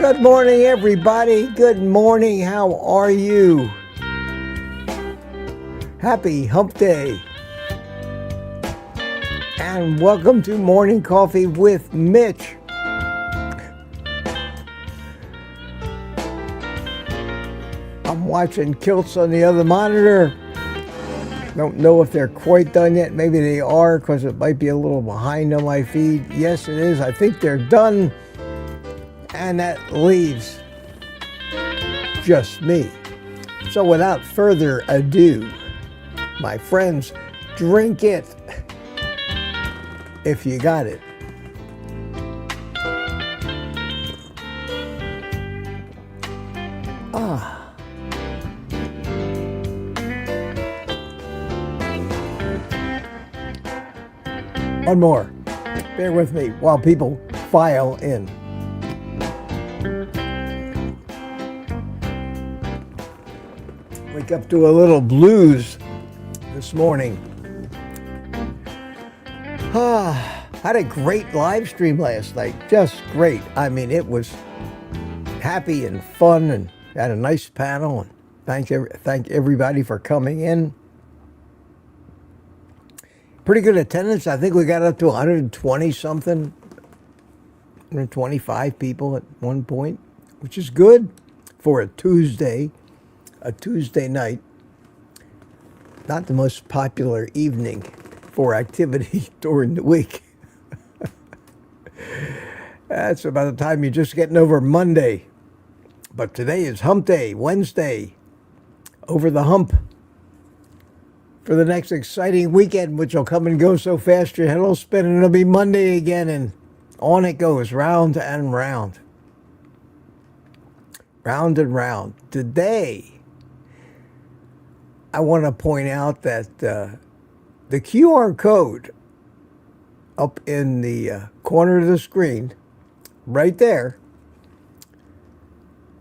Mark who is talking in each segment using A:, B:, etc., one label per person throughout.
A: Good morning, everybody. Good morning. How are you? Happy Hump Day. And welcome to Morning Coffee with Mitch. I'm watching Kilts on the other monitor. Don't know if they're quite done yet. Maybe they are, because it might be a little behind on my feed. Yes, it is. I think they're done. And that leaves just me. So without further ado, my friends, drink it if you got it. One more. Bear with me while people file in. Wake up to a little blues this morning. Had a great live stream last night. Just great. I mean, it was happy and fun, and had a nice panel. And thank everybody for coming in. Pretty good attendance. I think we got up to 120 something, 125 people at one point, which is good for a Tuesday night. Not the most popular evening for activity during the week. That's about the time you're just getting over Monday. But today is Hump Day, Wednesday, over the hump for the next exciting weekend, which will come and go so fast your head will spin, and it'll be Monday again, and on it goes, round and round. Round and round. Today, I want to point out that the QR code up in the corner of the screen, right there,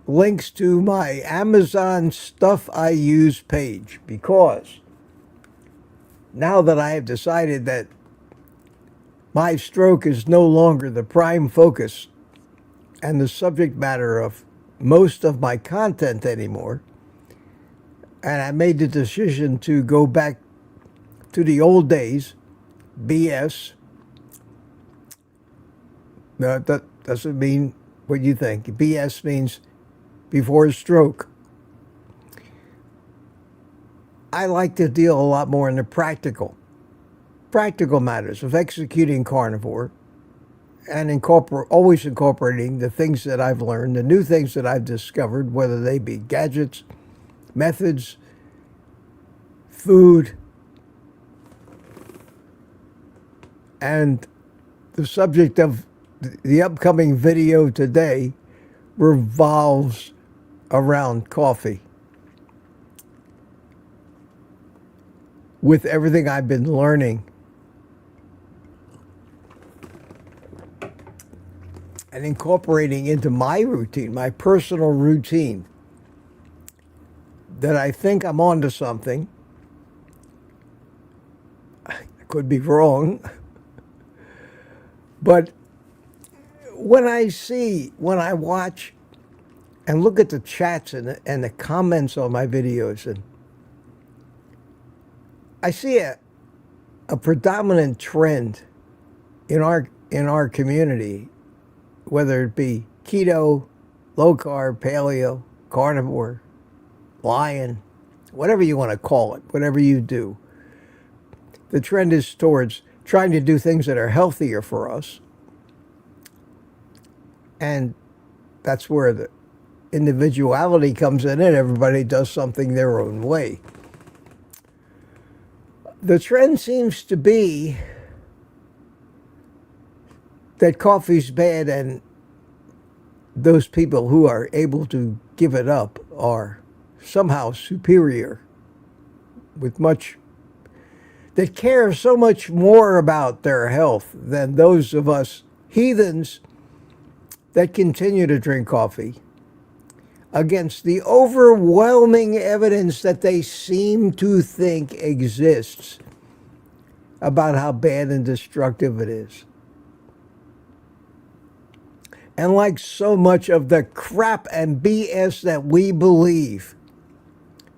A: links to my Amazon Stuff I Use page, because now that I have decided that my stroke is no longer the prime focus and the subject matter of most of my content anymore, and I made the decision to go back to the old days, BS. No, that doesn't mean what you think. BS means before stroke. I like to deal a lot more in the practical matters of executing carnivore, and always incorporating the things that I've learned, the new things that I've discovered, whether they be gadgets, methods, food, and the subject of the upcoming video today revolves around coffee. With everything I've been learning and incorporating into my routine, my personal routine, that I think I'm onto something. I could be wrong. But when I watch and look at the chats and the comments on my videos, and I see a predominant trend in our community, whether it be keto, low carb, paleo, carnivore, lion, whatever you want to call it, whatever you do. The trend is towards trying to do things that are healthier for us. And that's where the individuality comes in, and everybody does something their own way. The trend seems to be that coffee's bad, and those people who are able to give it up are somehow superior, with much, that care so much more about their health than those of us heathens that continue to drink coffee, against the overwhelming evidence that they seem to think exists about how bad and destructive it is. And like so much of the crap and BS that we believe,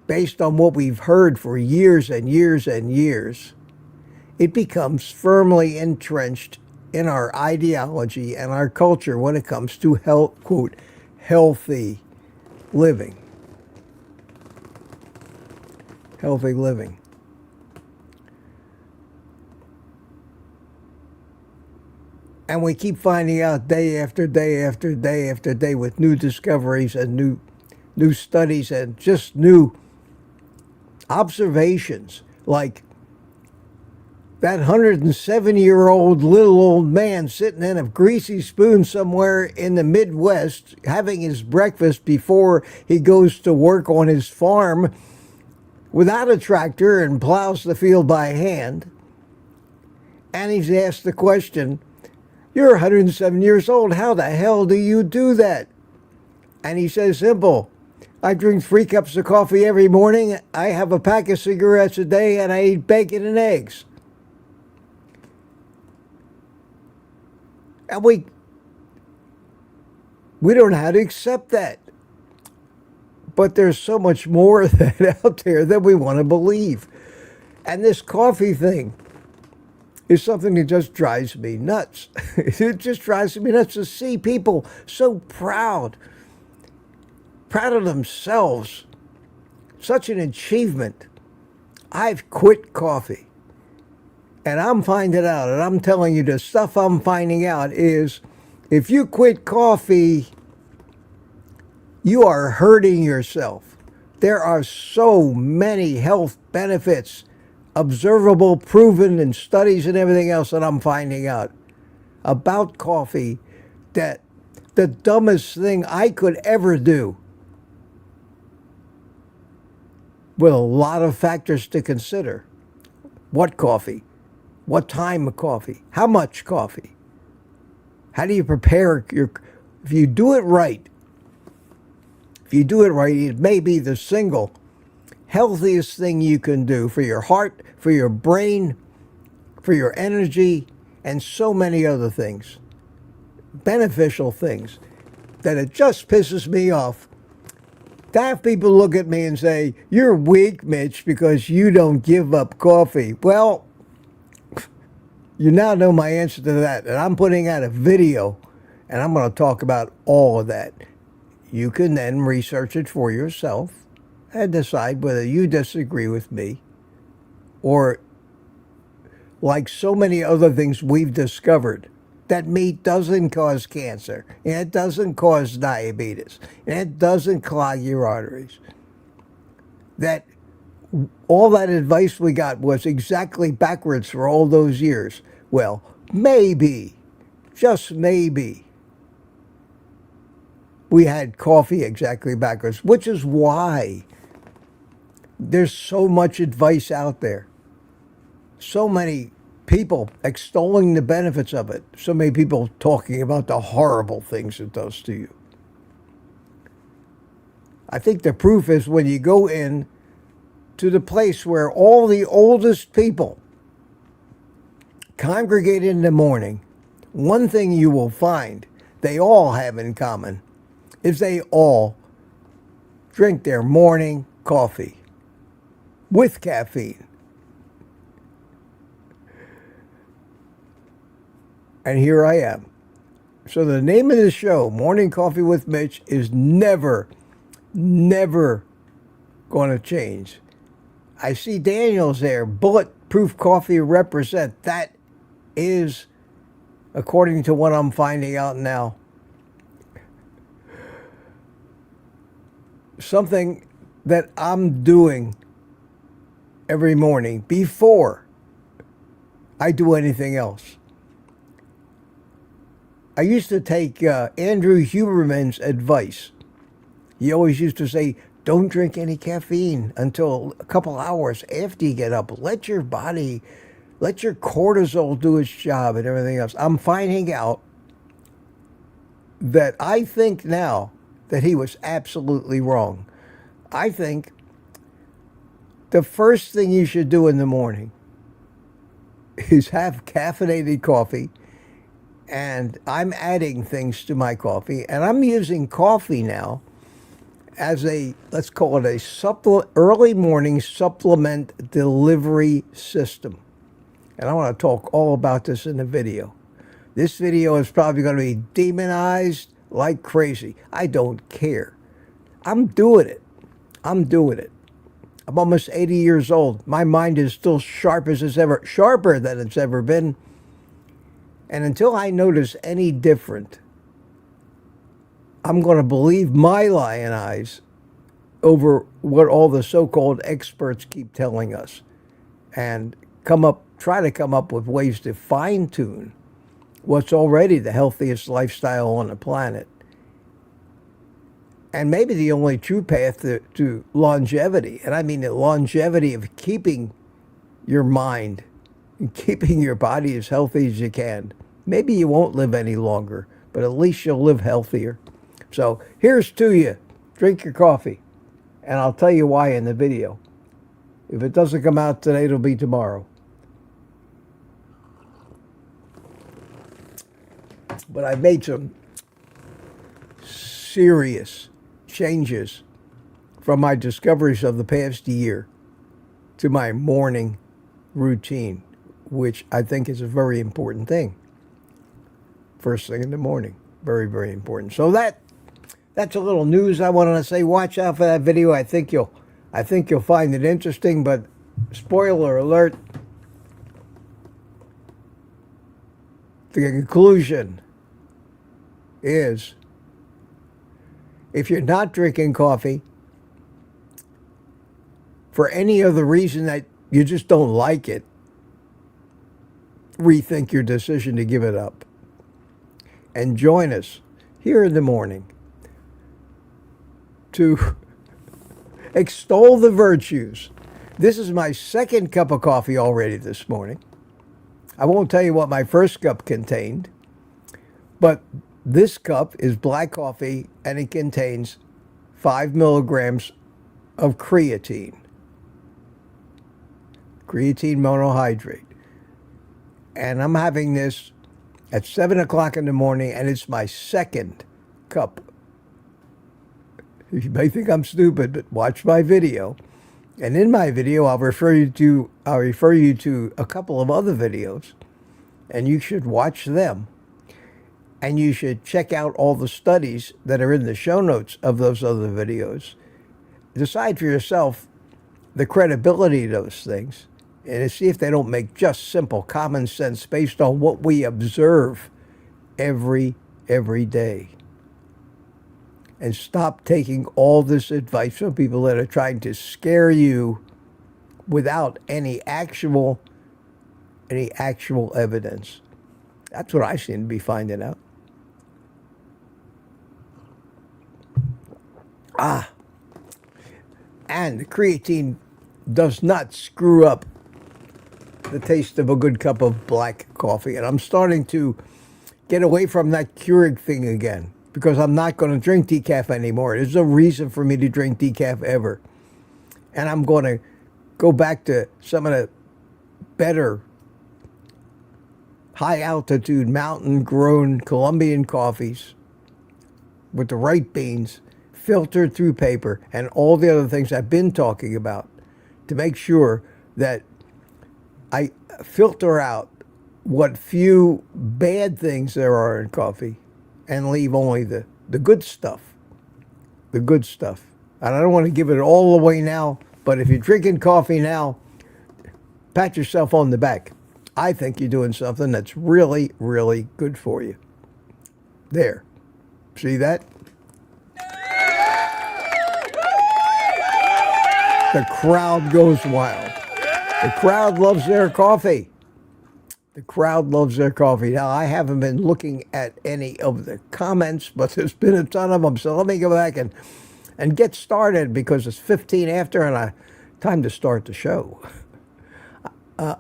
A: based on what we've heard for years and years and years, it becomes firmly entrenched in our ideology and our culture when it comes to health, quote, healthy living. Healthy living. And we keep finding out day after day after day after day with new discoveries and new studies and just new observations, like that 107-year-old little old man sitting in a greasy spoon somewhere in the Midwest having his breakfast before he goes to work on his farm without a tractor and plows the field by hand. And he's asked the question, "You're 107 years old. How the hell do you do that?" And he says, simple, "I drink 3 cups of coffee every morning. I have a pack of cigarettes a day, and I eat bacon and eggs." And we don't know how to accept that. But there's so much more of that out there that we want to believe. And this coffee thing is something that just drives me nuts. It just drives me nuts to see people so proud of themselves. Such an achievement. I've quit coffee. And I'm finding out, and I'm telling you, the stuff I'm finding out is, if you quit coffee, you are hurting yourself. There are so many health benefits, observable, proven in studies and everything else, that I'm finding out about coffee, that the dumbest thing I could ever do, with a lot of factors to consider. What coffee? What time of coffee? How much coffee? How do you prepare your... If you do it right, it may be the single healthiest thing you can do for your heart, for your brain, for your energy, and so many other things. Beneficial things. That it just pisses me off to have people look at me and say, "You're weak, Mitch, because you don't give up coffee." Well, you now know my answer to that, and I'm putting out a video, and I'm going to talk about all of that. You can then research it for yourself and decide whether you disagree with me, or, like so many other things we've discovered, that meat doesn't cause cancer, and it doesn't cause diabetes, and it doesn't clog your arteries. That all that advice we got was exactly backwards for all those years. Well, maybe, just maybe, we had coffee exactly backwards, which is why there's so much advice out there. So many people extolling the benefits of it. So many people talking about the horrible things it does to you. I think the proof is when you go in to the place where all the oldest people congregate in the morning, one thing you will find they all have in common is they all drink their morning coffee with caffeine. And here I am. So the name of the show, Morning Coffee with Mitch, is never going to change. I see Daniel's there. Bulletproof Coffee Represent. That is, according to what I'm finding out now, something that I'm doing every morning before I do anything else. I used to take Andrew Huberman's advice. He always used to say, don't drink any caffeine until a couple hours after you get up. Let your body, let your cortisol do its job and everything else. I'm finding out that I think now that he was absolutely wrong. I think the first thing you should do in the morning is have caffeinated coffee. And I'm adding things to my coffee. And I'm using coffee now as a, let's call it a early morning supplement delivery system. And I want to talk all about this in the video. This video is probably going to be demonized like crazy. I don't care. I'm doing it. I'm doing it. I'm almost 80 years old. My mind is still sharp as it's ever, sharper than it's ever been. And until I notice any different, I'm going to believe my lying eyes over what all the so-called experts keep telling us, and try to come up with ways to fine-tune what's already the healthiest lifestyle on the planet. And maybe the only true path to longevity, and I mean the longevity of keeping your mind and keeping your body as healthy as you can. Maybe you won't live any longer, but at least you'll live healthier. So here's to you. Drink your coffee, and I'll tell you why in the video. If it doesn't come out today, it'll be tomorrow. But I've made some serious changes from my discoveries of the past year to my morning routine, which I think is a very important thing. First thing in the morning. Very, very important. So that's a little news I wanted to say. Watch out for that video. I think you'll find it interesting, but spoiler alert. The conclusion is, if you're not drinking coffee for any other reason that you just don't like it, rethink your decision to give it up. And join us here in the morning to extol the virtues. This is my second cup of coffee already this morning. I won't tell you what my first cup contained, but this cup is black coffee, and it contains 5 milligrams of creatine monohydrate. And I'm having this at 7 o'clock in the morning, and it's my second cup. You may think I'm stupid, but watch my video. And in my video, I'll refer you to a couple of other videos, and you should watch them. And you should check out all the studies that are in the show notes of those other videos. Decide for yourself the credibility of those things, and see if they don't make just simple common sense based on what we observe every day. And stop taking all this advice from people that are trying to scare you without any actual evidence. That's what I seem to be finding out. And the creatine does not screw up the taste of a good cup of black coffee. And I'm starting to get away from that Keurig thing again, because I'm not going to drink decaf anymore. There's no reason for me to drink decaf ever. And I'm going to go back to some of the better high-altitude, mountain-grown Colombian coffees with the right beans, filtered through paper, and all the other things I've been talking about, to make sure that I filter out what few bad things there are in coffee and leave only the good stuff. The good stuff. And I don't want to give it all away now, but if you're drinking coffee now, pat yourself on the back. I think you're doing something that's really, really good for you. There. See that? The crowd goes wild. The crowd loves their coffee. The crowd loves their coffee. Now, I haven't been looking at any of the comments, but there's been a ton of them. So let me go back and get started because it's 15 after and time to start the show.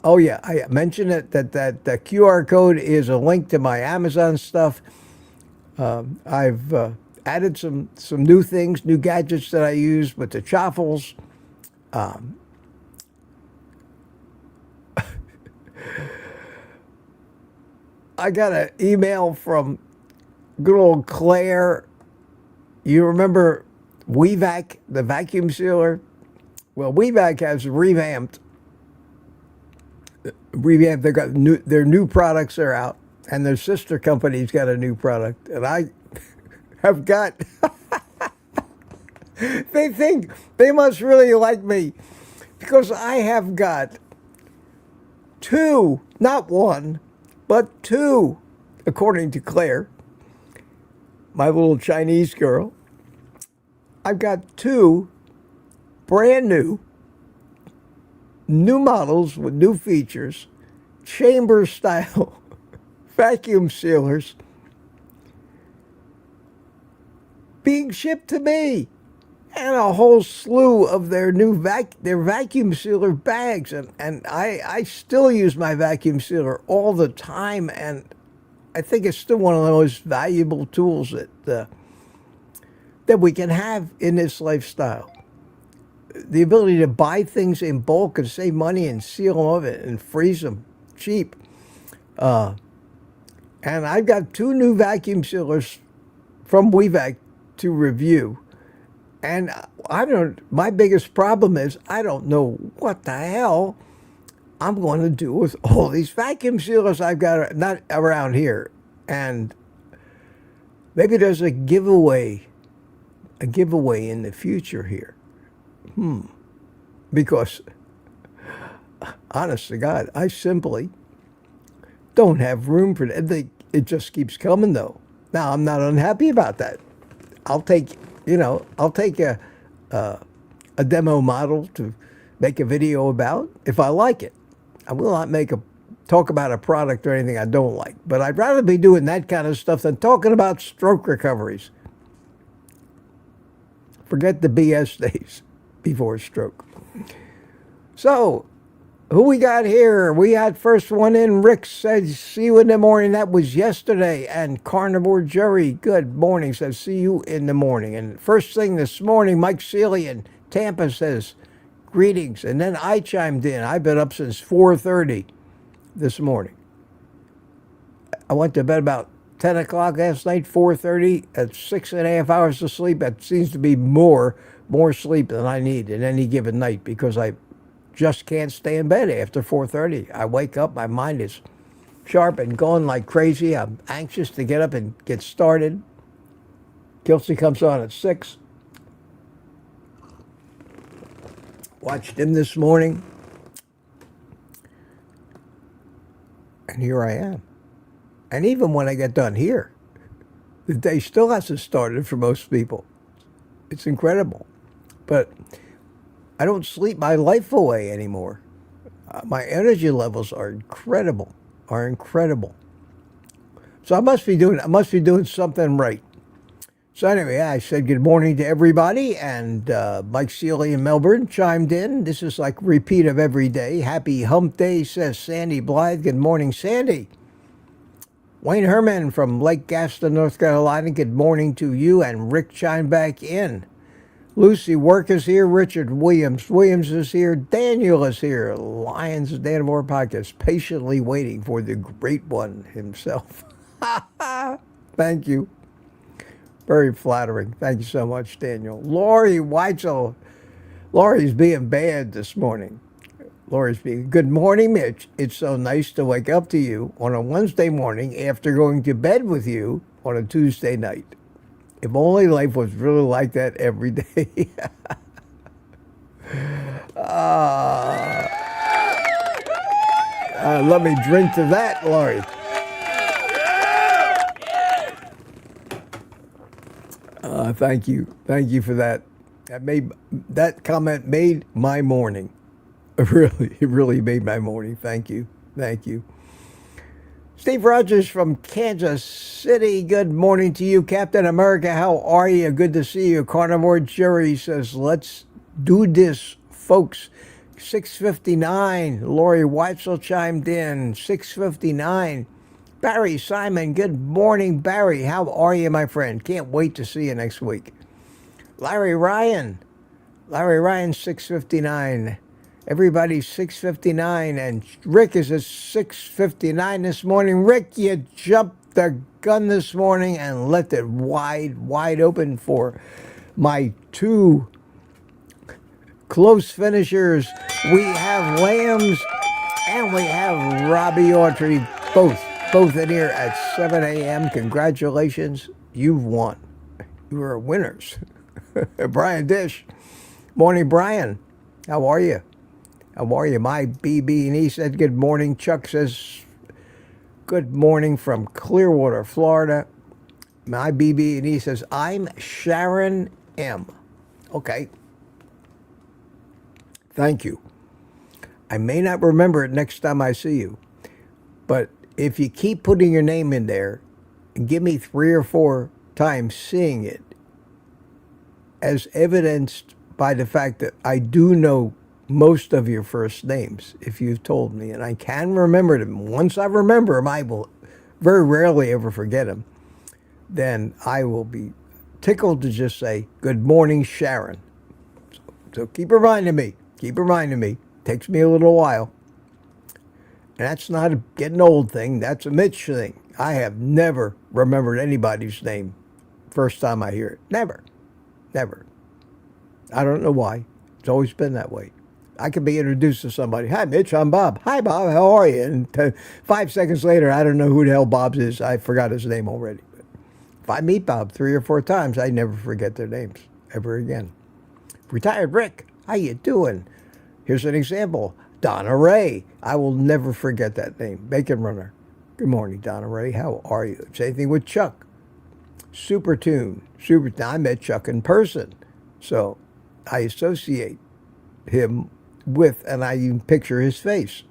A: Oh, yeah, I mentioned it that the QR code is a link to my Amazon stuff. I've added some new things, new gadgets that I use with the chaffles. I got an email from good old Claire. You remember WeVac, the vacuum sealer? Well, WeVac has revamped. They got their new products are out, and their sister company's got a new product, and I have got. They think they must really like me because I have got two, not one, but two, according to Claire, my little Chinese girl. I've got two brand new models with new features, chamber style vacuum sealers being shipped to me, and a whole slew of their new their vacuum sealer bags. And I still use my vacuum sealer all the time, and I think it's still one of the most valuable tools that we can have in this lifestyle. The ability to buy things in bulk and save money and seal them of it and freeze them cheap. And I've got two new vacuum sealers from WeVac to review. And my biggest problem is I don't know what the hell I'm going to do with all these vacuum sealers I've got not around here. And maybe there's a giveaway in the future here. Because, honest to God, I simply don't have room for that. It just keeps coming, though. Now, I'm not unhappy about that. I'll take a demo model to make a video about if I like it. I will not talk about a product or anything I don't like. But I'd rather be doing that kind of stuff than talking about stroke recoveries. Forget the BS days before stroke. So, who we got here? We had first one in. Rick said, see you in the morning. That was yesterday. And Carnivore Jerry, good morning, says, see you in the morning. And first thing this morning, Mike Seeley in Tampa says, greetings. And then I chimed in. I've been up since 4:30 this morning. I went to bed about 10 o'clock last night, 4:30. That's 6.5 hours of sleep. That seems to be more sleep than I need in any given night because I just can't stay in bed after 4:30. I wake up, my mind is sharp and going like crazy. I'm anxious to get up and get started. Kelsey comes on at 6. Watched him this morning. And here I am. And even when I get done here, the day still hasn't started for most people. It's incredible. But I don't sleep my life away anymore. My energy levels are incredible. So I must be doing something right. So anyway, I said good morning to everybody, and Mike Seeley in Melbourne chimed in. This is like repeat of every day. Happy hump day, says Sandy Blythe. Good morning, Sandy. Wayne Herman from Lake Gaston, North Carolina. Good morning to you, and Rick chimed back in. Lucy Work is here. Richard Williams is here. Daniel is here. Lions Danimore Podcast, patiently waiting for the great one himself. Thank you. Very flattering. Thank you so much, Daniel. Lori Weitzel. Lori's being bad this morning. Lori's being, good morning, Mitch. It's so nice to wake up to you on a Wednesday morning after going to bed with you on a Tuesday night. If only life was really like that every day. Let me drink to that, Lori. Thank you. Thank you for that. That comment made my morning. It really made my morning. Thank you. Thank you. Steve Rogers from Kansas City. Good morning to you, Captain America. How are you? Good to see you. Carnivore Jerry says, let's do this, folks. 6:59. Lori Weitzel chimed in. 6:59. Barry Simon. Good morning, Barry. How are you, my friend? Can't wait to see you next week. Larry Ryan. Larry Ryan, 6:59. Everybody's 6:59, and Rick is at 6:59 this morning. Rick, you jumped the gun this morning and left it wide open for my two close finishers. We have Lambs and we have Robbie Autry, both in here at 7 a.m. Congratulations, you've won. You are winners. Brian Dish. Morning, Brian. How are you? How are you? My BB and he said good morning. Chuck says good morning from Clearwater, Florida. My BB and he says I'm Sharon M. Okay. Thank you. I may not remember it next time I see you, but if you keep putting your name in there and give me 3 or 4 times seeing it, as evidenced by the fact that I do know most of your first names, if you've told me, and I can remember them. Once I remember them, I will very rarely ever forget them. Then I will be tickled to just say, good morning, Sharon. So keep reminding me. Keep reminding me. Takes me a little while. And that's not a getting old thing. That's a Mitch thing. I have never remembered anybody's name first time I hear it. Never. Never. I don't know why. It's always been that way. I could be introduced to somebody. Hi, Mitch, I'm Bob. Hi, Bob, how are you? And 5 seconds later, I don't know who the hell Bob is. I forgot his name already. But if I meet Bob 3 or 4 times, I never forget their names ever again. Retired Rick, how you doing? Here's an example. Donna Ray. I will never forget that name. Bacon Runner. Good morning, Donna Ray. How are you? Same thing with Chuck. Super Tune. I met Chuck in person. So I associate him with, and I even picture his face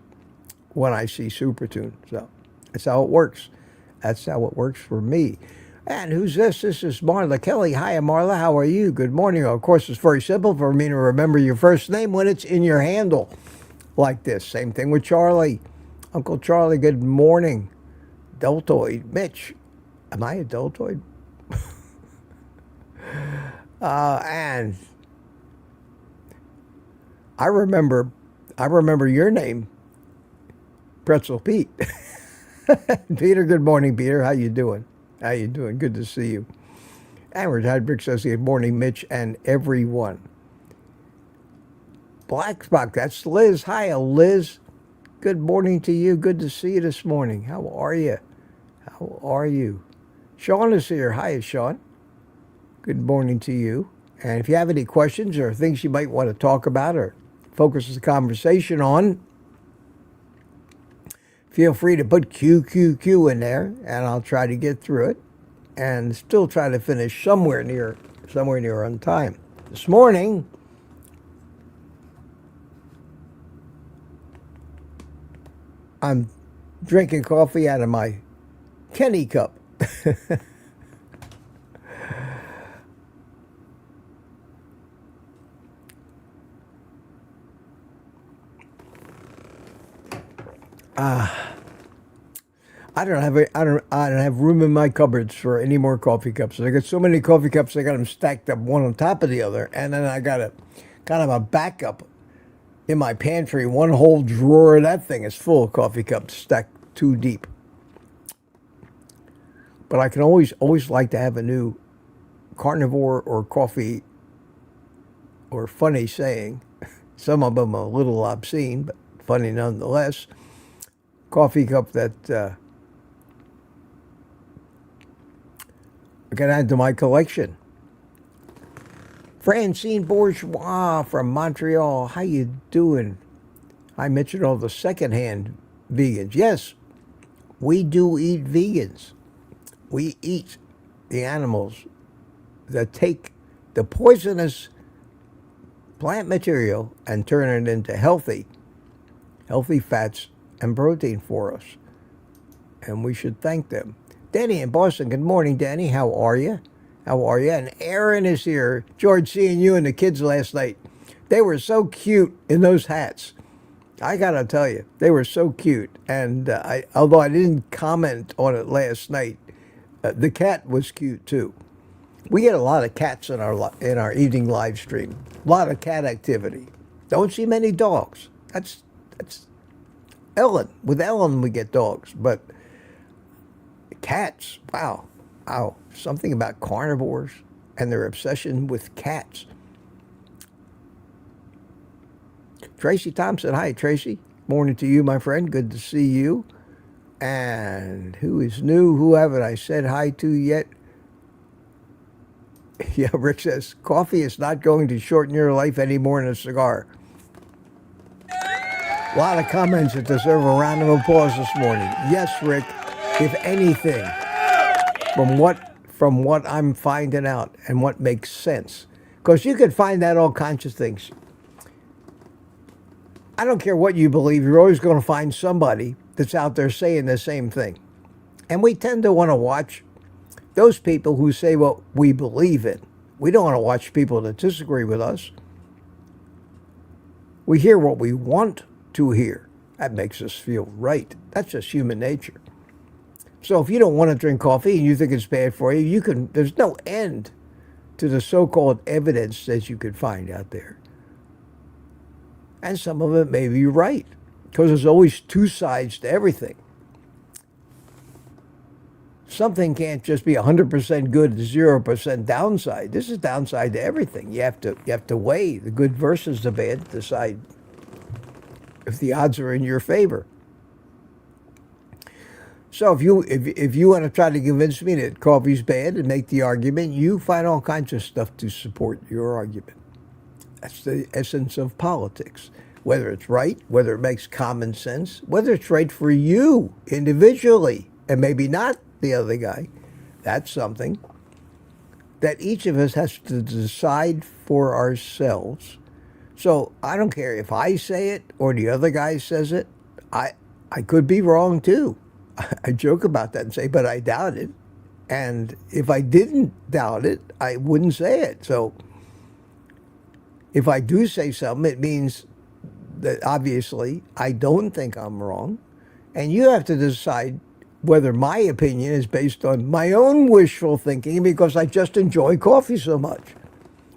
A: when I see Supertune. So that's how it works. That's how it works for me. And who's this? This is Marla Kelly. Hi, Marla. How are you? Good morning. Of course, it's very simple for me to remember your first name when it's in your handle like this. Same thing with Charlie. Uncle Charlie, good morning. Deltoid. Mitch. Am I a deltoid? And I remember your name, Pretzel Pete. Peter, good morning, Peter. How you doing? How you doing? Good to see you. Amber Hydrick says good morning, Mitch, and everyone. Black Spot, that's Liz. Hi, Liz. Good morning to you. Good to see you this morning. How are you? How are you? Sean is here. Hi, Sean. Good morning to you. And if you have any questions or things you might want to talk about or focus the conversation on, feel free to put QQQ in there, and I'll try to get through it and still try to finish somewhere near on time. This morning, I'm drinking coffee out of my Kenny cup. I don't have room in my cupboards for any more coffee cups. I got so many coffee cups, I got them stacked up one on top of the other, and then I got a kind of a backup in my pantry. One whole drawer of that thing is full of coffee cups stacked too deep. But I can always like to have a new carnivore or coffee or funny saying. Some of them are a little obscene, but funny nonetheless. Coffee cup that I can add to my collection. Francine Bourgeois from Montreal. How you doing? I mentioned all the secondhand vegans. Yes, we do eat vegans. We eat the animals that take the poisonous plant material and turn it into healthy healthy fats and protein for us. And we should thank them. Danny in Boston, good morning, Danny. How are you? How are you? And Aaron is here. George, seeing you and the kids last night. They were so cute in those hats. I got to tell you, they were so cute. And although I didn't comment on it last night, the cat was cute too. We get a lot of cats in our evening live stream. A lot of cat activity. Don't see many dogs. That's Ellen. With Ellen, we get dogs, but cats. Wow. Something about carnivores and their obsession with cats. Tracy Thompson. Hi, Tracy. Morning to you, my friend. Good to see you. And who is new? Who haven't I said hi to yet? Yeah, Rick says, coffee is not going to shorten your life any more than a cigar. A lot of comments that deserve a round of applause this morning. Yes, Rick, if anything, from what I'm finding out and what makes sense. Because you can find out all kinds of things. I don't care what you believe, you're always going to find somebody that's out there saying the same thing. And we tend to want to watch those people who say what we believe in. We don't want to watch people that disagree with us. We hear what we want to hear. That makes us feel right. That's just human nature. So if you don't want to drink coffee and you think it's bad for you, there's no end to the so-called evidence that you could find out there. And some of it may be right, because there's always two sides to everything. Something can't just be 100% good and 0% downside. This is downside to everything. You have to weigh the good versus the bad to decide if the odds are in your favor. So if you want to try to convince me that coffee's bad and make the argument, you find all kinds of stuff to support your argument. That's the essence of politics. Whether it's right, whether it makes common sense, whether it's right for you individually, and maybe not the other guy, that's something that each of us has to decide for ourselves. So I don't care if I say it or the other guy says it. I could be wrong too. I joke about that and say, but I doubt it. And if I didn't doubt it, I wouldn't say it. So if I do say something, it means that obviously I don't think I'm wrong. And you have to decide whether my opinion is based on my own wishful thinking because I just enjoy coffee so much.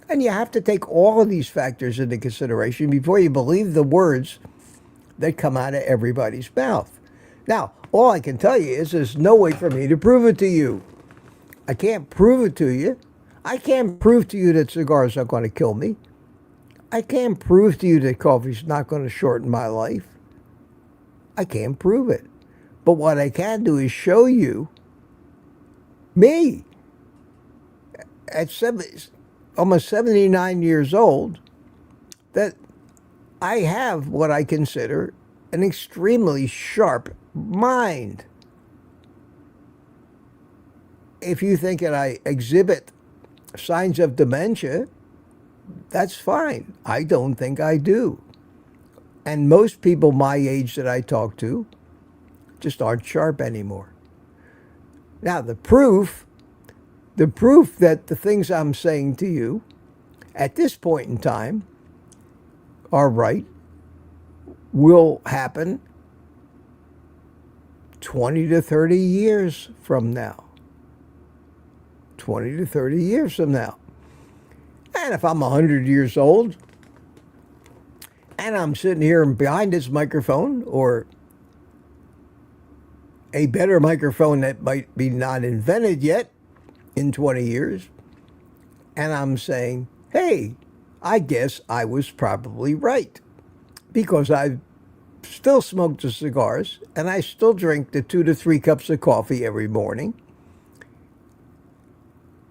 A: And you have to take all of these factors into consideration before you believe the words that come out of everybody's mouth. Now, all I can tell you is there's no way for me to prove it to you. I can't prove it to you. I can't prove to you that cigars are going to kill me. I can't prove to you that coffee's not going to shorten my life. I can't prove it. But what I can do is show you me at almost 79 years old that I have what I consider an extremely sharp mind. If you think that I exhibit signs of dementia, that's fine. I don't think I do. And most people my age that I talk to just aren't sharp anymore. Now, the proof that the things I'm saying to you at this point in time are right will happen 20 to 30 years from now. 20 to 30 years from now. And if I'm 100 years old and I'm sitting here behind this microphone or a better microphone that might be not invented yet in 20 years, and I'm saying, hey, I guess I was probably right because I still smoke the cigars and I still drink the 2 to 3 cups of coffee every morning.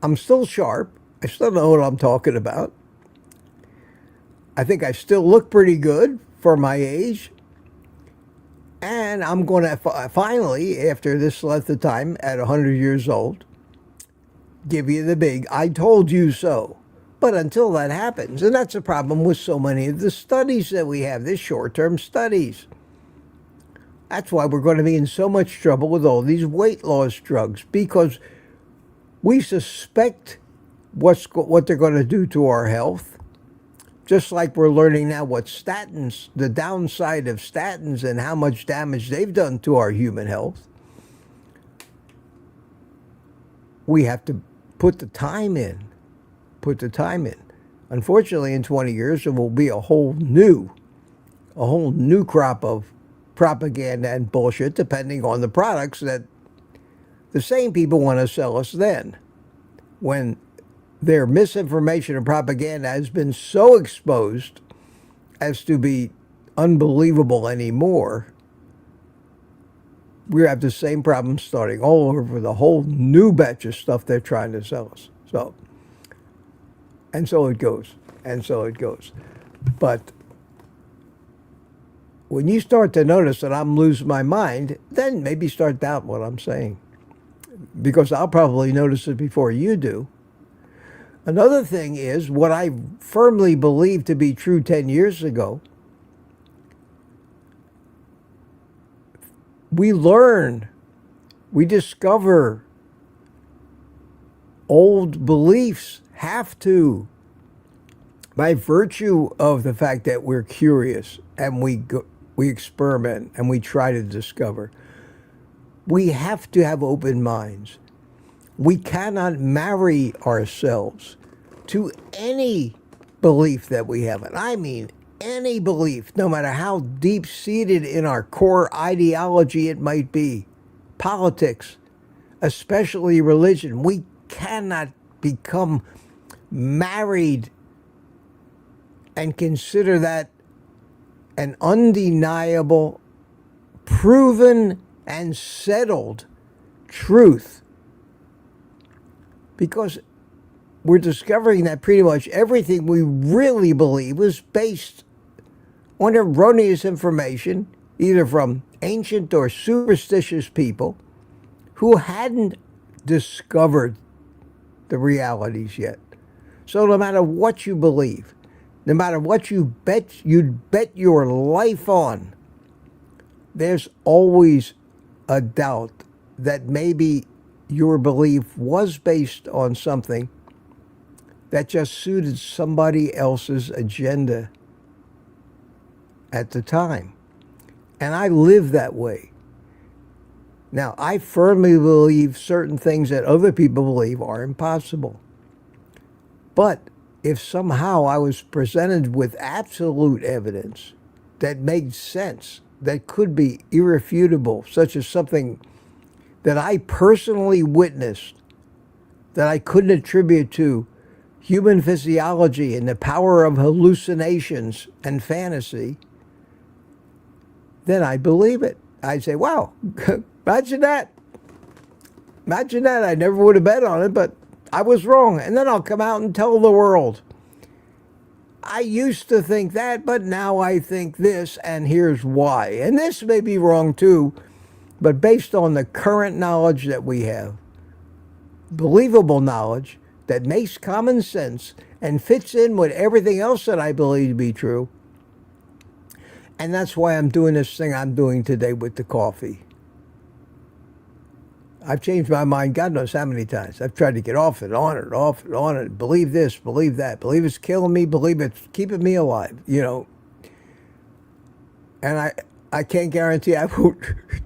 A: I'm still sharp. I still know what I'm talking about. I think I still look pretty good for my age. And I'm going to finally, after this length of time, at 100 years old, give you the big, I told you so. But until that happens, and that's a problem with so many of the studies that we have, the short-term studies. That's why we're going to be in so much trouble with all these weight loss drugs, because we suspect what they're going to do to our health, just like we're learning now what statins, the downside of statins and how much damage they've done to our human health. We have to put the time in. Unfortunately, in 20 years, there will be a whole new crop of propaganda and bullshit, depending on the products that the same people want to sell us then, when their misinformation and propaganda has been so exposed as to be unbelievable anymore. We have the same problem starting all over with a whole new batch of stuff they're trying to sell us. And so it goes. But when you start to notice that I'm losing my mind, then maybe start doubting what I'm saying, because I'll probably notice it before you do. Another thing is what I firmly believed to be true 10 years ago. We learn, we discover old beliefs by virtue of the fact that we're curious and we experiment and we try to discover. We have to have open minds. We cannot marry ourselves to any belief that we have. And I mean any belief, no matter how deep-seated in our core ideology it might be. Politics, especially religion. We cannot become married and consider that an undeniable, proven, and settled truth. Because we're discovering that pretty much everything we really believe was based on erroneous information, either from ancient or superstitious people who hadn't discovered the realities yet. So no matter what you believe, no matter what you'd bet your life on, there's always a doubt that maybe your belief was based on something that just suited somebody else's agenda at the time. And I live that way. Now, I firmly believe certain things that other people believe are impossible. But if somehow I was presented with absolute evidence that made sense, that could be irrefutable, such as something that I personally witnessed, that I couldn't attribute to human physiology and the power of hallucinations and fantasy, then I'd believe it. I'd say, wow, imagine that. Imagine that. I never would have bet on it, but I was wrong. And then I'll come out and tell the world, I used to think that, but now I think this, and here's why. And this may be wrong too, but based on the current knowledge that we have, believable knowledge that makes common sense and fits in with everything else that I believe to be true. And that's why I'm doing this thing I'm doing today with the coffee. I've changed my mind God knows how many times. I've tried to get off it, on it, off it, on it. Believe this, believe that. Believe it's killing me, believe it's keeping me alive, And I can't guarantee I won't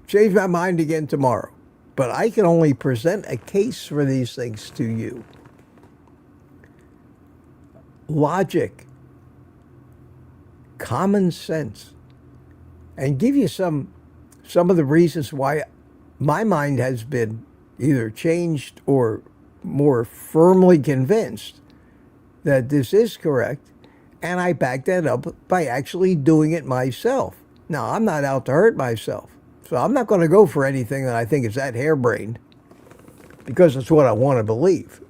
A: change my mind again tomorrow. But I can only present a case for these things to you. Logic, common sense, and give you some of the reasons why my mind has been either changed or more firmly convinced that this is correct, and I back that up by actually doing it myself. Now, I'm not out to hurt myself, so I'm not going to go for anything that I think is that harebrained, because it's what I want to believe.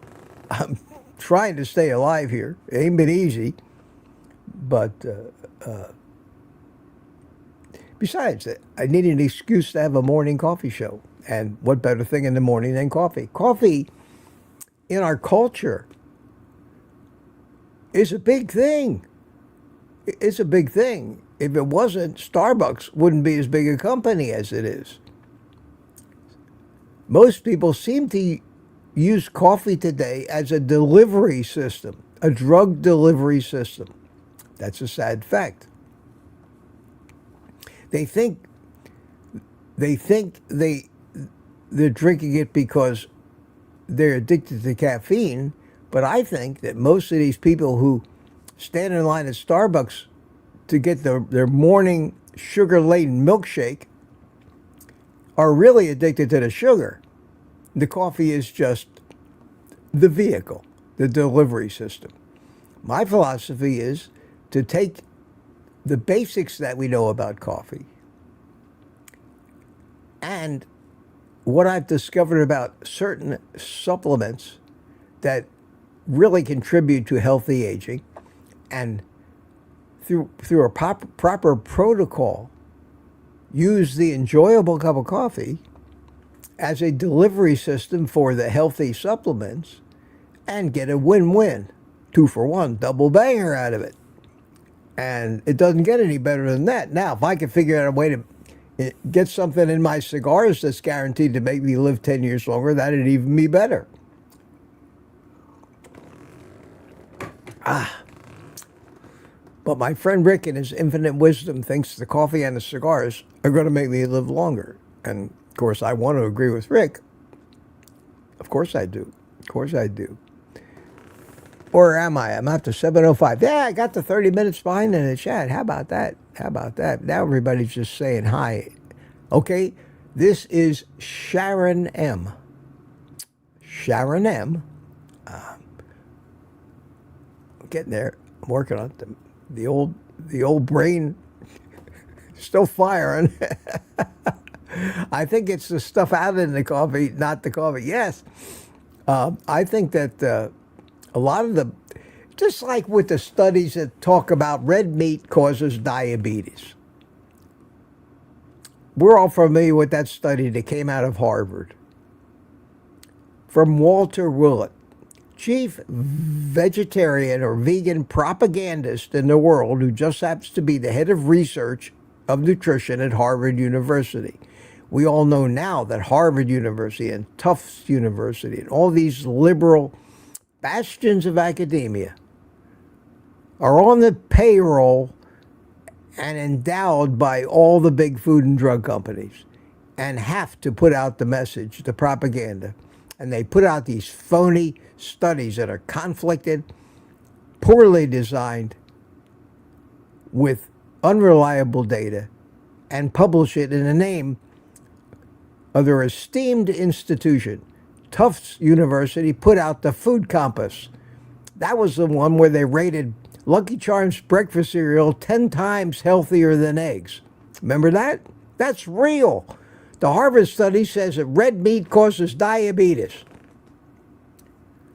A: I'm trying to stay alive here. It ain't been easy, but besides, I need an excuse to have a morning coffee show. And what better thing in the morning than coffee? Coffee, in our culture, is a big thing. It's a big thing. if it wasn't, Starbucks wouldn't be as big a company as it is. Most people seem to use coffee today as a delivery system, a drug delivery system. That's a sad fact. They think they're drinking it because they're addicted to caffeine, but I think that most of these people who stand in line at Starbucks to get their morning sugar-laden milkshake are really addicted to the sugar. The coffee is just the vehicle, the delivery system. My philosophy is to take the basics that we know about coffee and what I've discovered about certain supplements that really contribute to healthy aging, and through a proper protocol, use the enjoyable cup of coffee as a delivery system for the healthy supplements and get a win-win, 2-for-1, double banger out of it. And it doesn't get any better than that. Now, if I could figure out a way to get something in my cigars that's guaranteed to make me live 10 years longer, that'd even be better. But my friend Rick, in his infinite wisdom, thinks the coffee and the cigars are going to make me live longer. And, of course, I want to agree with Rick. Of course I do. Of course I do. Or am I? I'm up to 7:05. Yeah, I got the 30 minutes behind in the chat. How about that? How about that? Now everybody's just saying hi. Okay, this is Sharon M. Sharon M. I'm getting there. I'm working on it. The old brain still firing. I think it's the stuff out in the coffee, not the coffee. Yes, I think that a lot of just like with the studies that talk about red meat causes diabetes. We're all familiar with that study that came out of Harvard from Walter Willett, chief vegetarian or vegan propagandist in the world, who just happens to be the head of research of nutrition at Harvard University. We all know now that Harvard University and Tufts University and all these liberal bastions of academia are on the payroll and endowed by all the big food and drug companies and have to put out the message, the propaganda. And they put out these phony studies that are conflicted, poorly designed, with unreliable data, and publish it in the name of their esteemed institution. Tufts University put out the Food Compass. That was the one where they rated Lucky Charms breakfast cereal 10 times healthier than eggs. Remember that? That's real. The Harvard study says that red meat causes diabetes.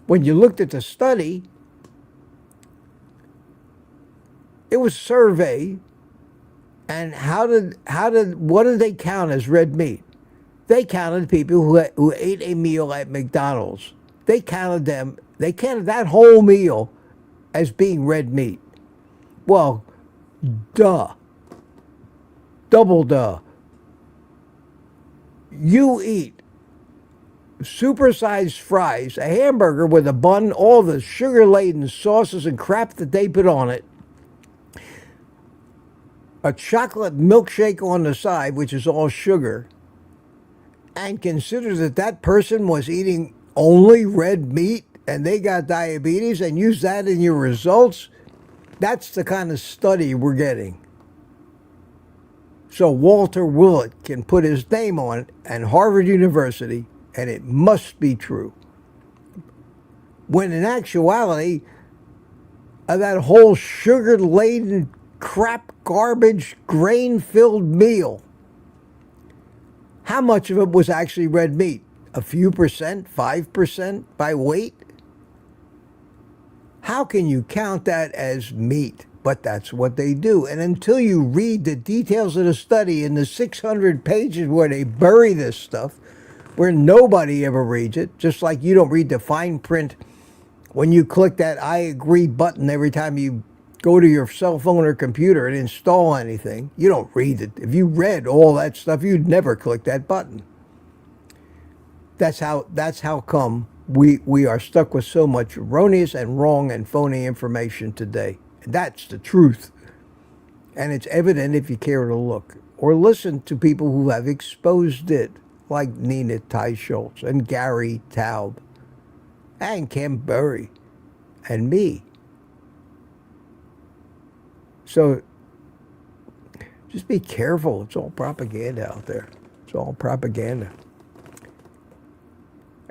A: When you looked at the study, it was a survey, and what did they count as red meat? They counted people who ate a meal at McDonald's. They counted that whole meal as being red meat. Well, duh. Double duh. You eat supersized fries, a hamburger with a bun, all the sugar-laden sauces and crap that they put on it, a chocolate milkshake on the side, which is all sugar, and consider that person was eating only red meat and they got diabetes, and use that in your results. That's the kind of study we're getting. So Walter Willett can put his name on it, and Harvard University, and it must be true. When in actuality, that whole sugar-laden crap, garbage, grain-filled meal, how much of it was actually red meat? A few percent, 5% by weight? How can you count that as meat? But that's what they do. And until you read the details of the study in the 600 pages where they bury this stuff, where nobody ever reads it, just like you don't read the fine print when you click that I agree button every time you go to your cell phone or computer and install anything. You don't read it. If you read all that stuff, you'd never click that button. That's how come we are stuck with so much erroneous and wrong and phony information today. And that's the truth. And it's evident if you care to look or listen to people who have exposed it, like Nina Teicholz and Gary Taub and Kim Burry and me. So just be careful. It's all propaganda out there. It's all propaganda.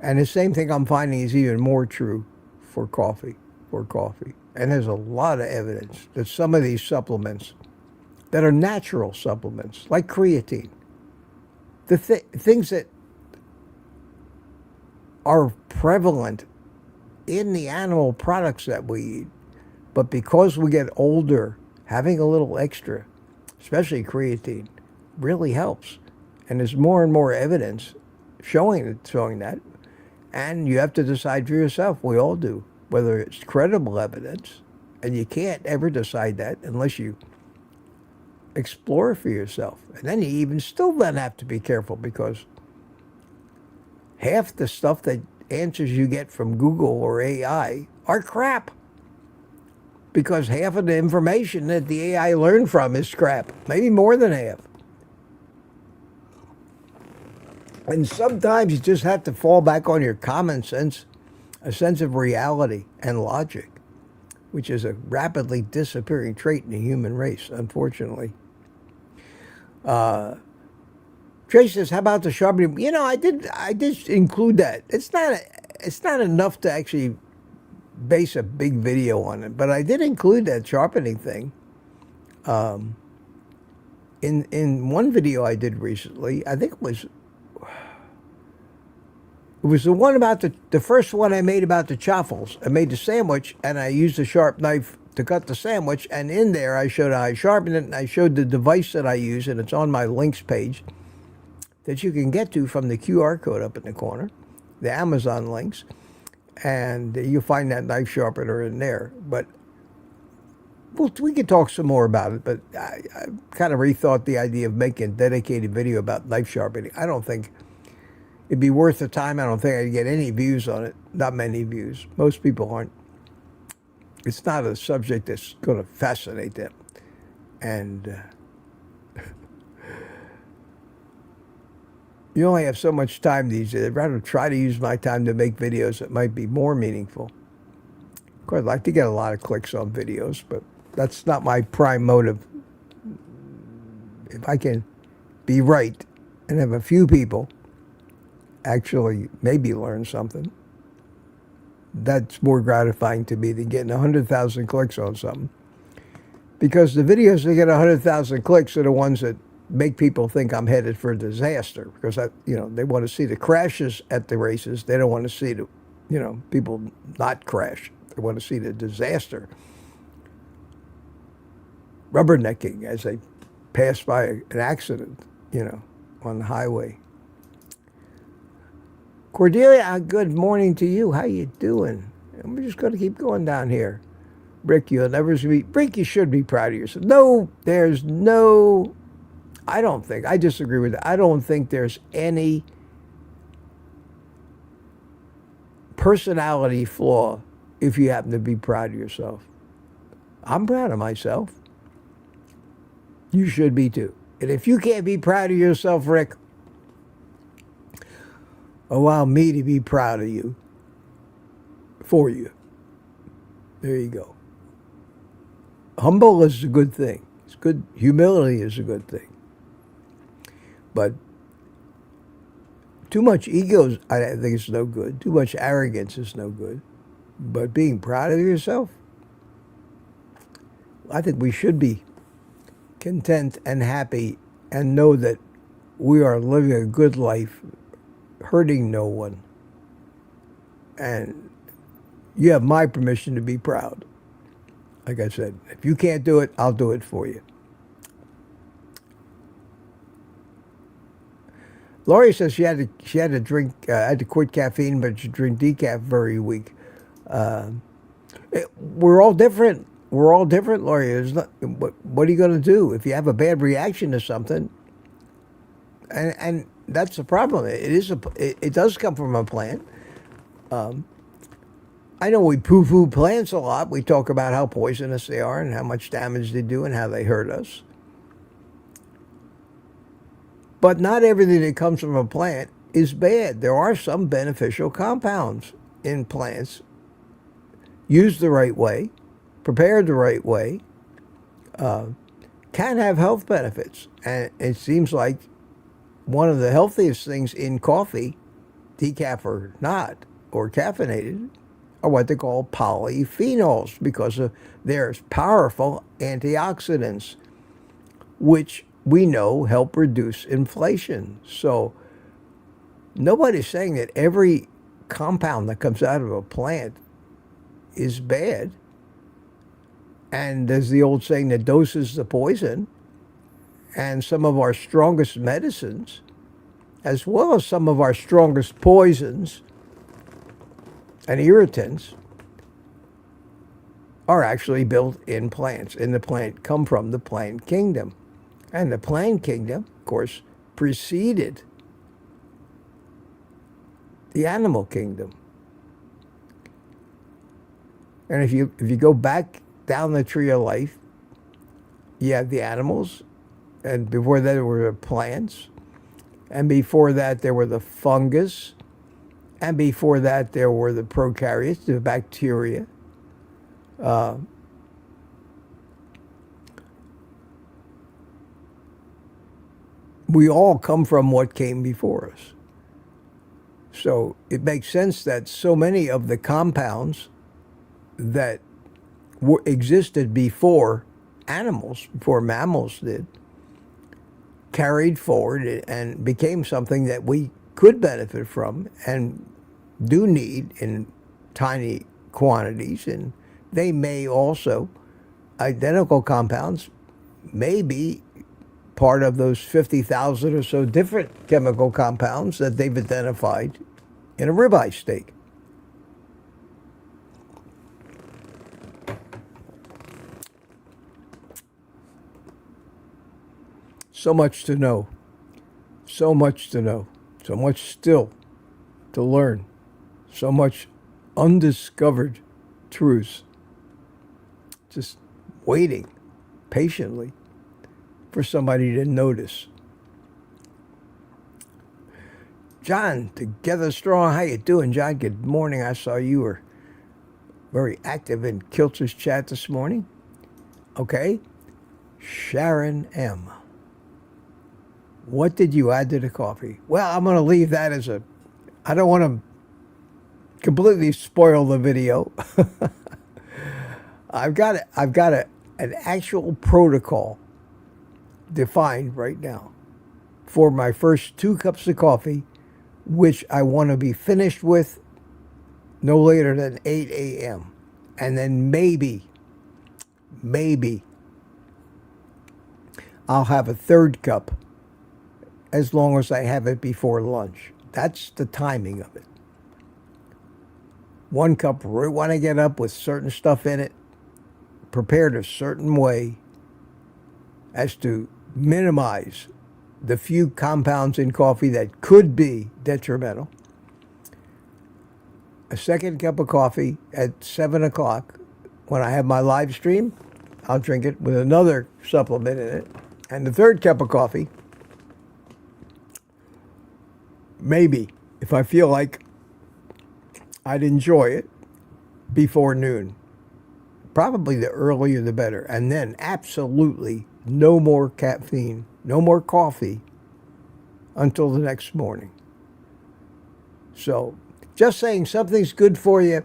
A: And the same thing I'm finding is even more true for coffee. And there's a lot of evidence that some of these supplements that are natural supplements, like creatine, the things that are prevalent in the animal products that we eat, but because we get older, having a little extra, especially creatine, really helps. And there's more and more evidence showing that. And you have to decide for yourself. We all do, whether it's credible evidence. And you can't ever decide that unless you explore for yourself. And then you even still then have to be careful, because half the stuff that answers you get from Google or AI are crap. Because half of the information that the AI learned from is crap. Maybe more than half. And sometimes you just have to fall back on your common sense, a sense of reality and logic, which is a rapidly disappearing trait in the human race, unfortunately. Trace says, how about the sharpening? You know, I did include that. It's not enough to actually base a big video on it, but I did include that sharpening thing. In one video I did recently, I think it was the one about the first one I made about the chaffles. I made the sandwich, and I used a sharp knife to cut the sandwich, and in there I showed how I sharpened it, and I showed the device that I use, and it's on my links page that you can get to from the QR code up in the corner, the Amazon links, and you'll find that knife sharpener in there. But we could talk some more about it, but I kind of rethought the idea of making a dedicated video about knife sharpening. I don't think it'd be worth the time. I don't think I'd get any views on it. Not many views. Most people aren't. It's not a subject that's going to fascinate them. And you only have so much time these days. I'd rather try to use my time to make videos that might be more meaningful. Of course, I'd like to get a lot of clicks on videos, but that's not my prime motive. If I can be right and have a few people actually maybe learn something, that's more gratifying to me than getting 100,000 clicks on something. Because the videos that get 100,000 clicks are the ones that make people think I'm headed for disaster, because they want to see the crashes at the races. They don't want to see the people not crash. They want to see the disaster, rubbernecking as they pass by an accident, on the highway. Cordelia, good morning to you. How you doing? And we're just going to keep going down here. Rick, Rick, you should be proud of yourself. No, there's no, I don't think, I disagree with that. I don't think there's any personality flaw if you happen to be proud of yourself. I'm proud of myself. You should be too. And if you can't be proud of yourself, Rick, allow me to be proud of you, for you. There you go. Humble is a good thing. It's good. Humility is a good thing. But too much ego, I think, is no good. Too much arrogance is no good. But being proud of yourself, I think we should be content and happy and know that we are living a good life, hurting no one. And you have my permission to be proud. Like I said, if you can't do it, I'll do it for you. Laurie says she had to drink, had to quit caffeine, but she drink decaf very weak. We're all different. we're all different, lawyers. What are you going to do if you have a bad reaction to something? And that's the problem. It does come from a plant. I know we poo-poo plants a lot. We talk about how poisonous they are and how much damage they do and how they hurt us. But not everything that comes from a plant is bad. There are some beneficial compounds in plants, used the right way, prepared the right way, can have health benefits. And it seems like one of the healthiest things in coffee, decaf or not, or caffeinated, are what they call polyphenols, because of their powerful antioxidants, which we know help reduce inflation. So nobody's saying that every compound that comes out of a plant is bad. And there's the old saying, the dose is the poison. And some of our strongest medicines, as well as some of our strongest poisons and irritants, are actually built in plants. Come from the plant kingdom. And the plant kingdom, of course, preceded the animal kingdom. And if you go back down the tree of life, you have the animals, and before that there were the plants, and before that there were the fungus, and before that there were the prokaryotes, the bacteria. We all come from what came before us. So it makes sense that so many of the compounds that existed before animals, before mammals did, carried forward and became something that we could benefit from and do need in tiny quantities. And they may also, identical compounds, may be part of those 50,000 or so different chemical compounds that they've identified in a ribeye steak. So much to know. So much to know. So much still to learn. So much undiscovered truths. Just waiting patiently for somebody to notice. John, Together Strong, how you doing, John? Good morning. I saw you were very active in Kilter's chat this morning. Okay. Sharon M. What did you add to the coffee? Well, I'm going to leave that as I don't want to completely spoil the video. I've got an actual protocol defined right now for my first 2 cups of coffee, which I want to be finished with no later than 8 a.m. And then maybe I'll have a 3rd cup as long as I have it before lunch. That's the timing of it. 1 cup right when I get up with certain stuff in it, prepared a certain way as to minimize the few compounds in coffee that could be detrimental. A 2nd cup of coffee at 7 o'clock when I have my live stream. I'll drink it with another supplement in it. And the 3rd cup of coffee, maybe, if I feel like I'd enjoy it, before noon. Probably the earlier the better. And then absolutely no more caffeine, no more coffee until the next morning. So just saying something's good for you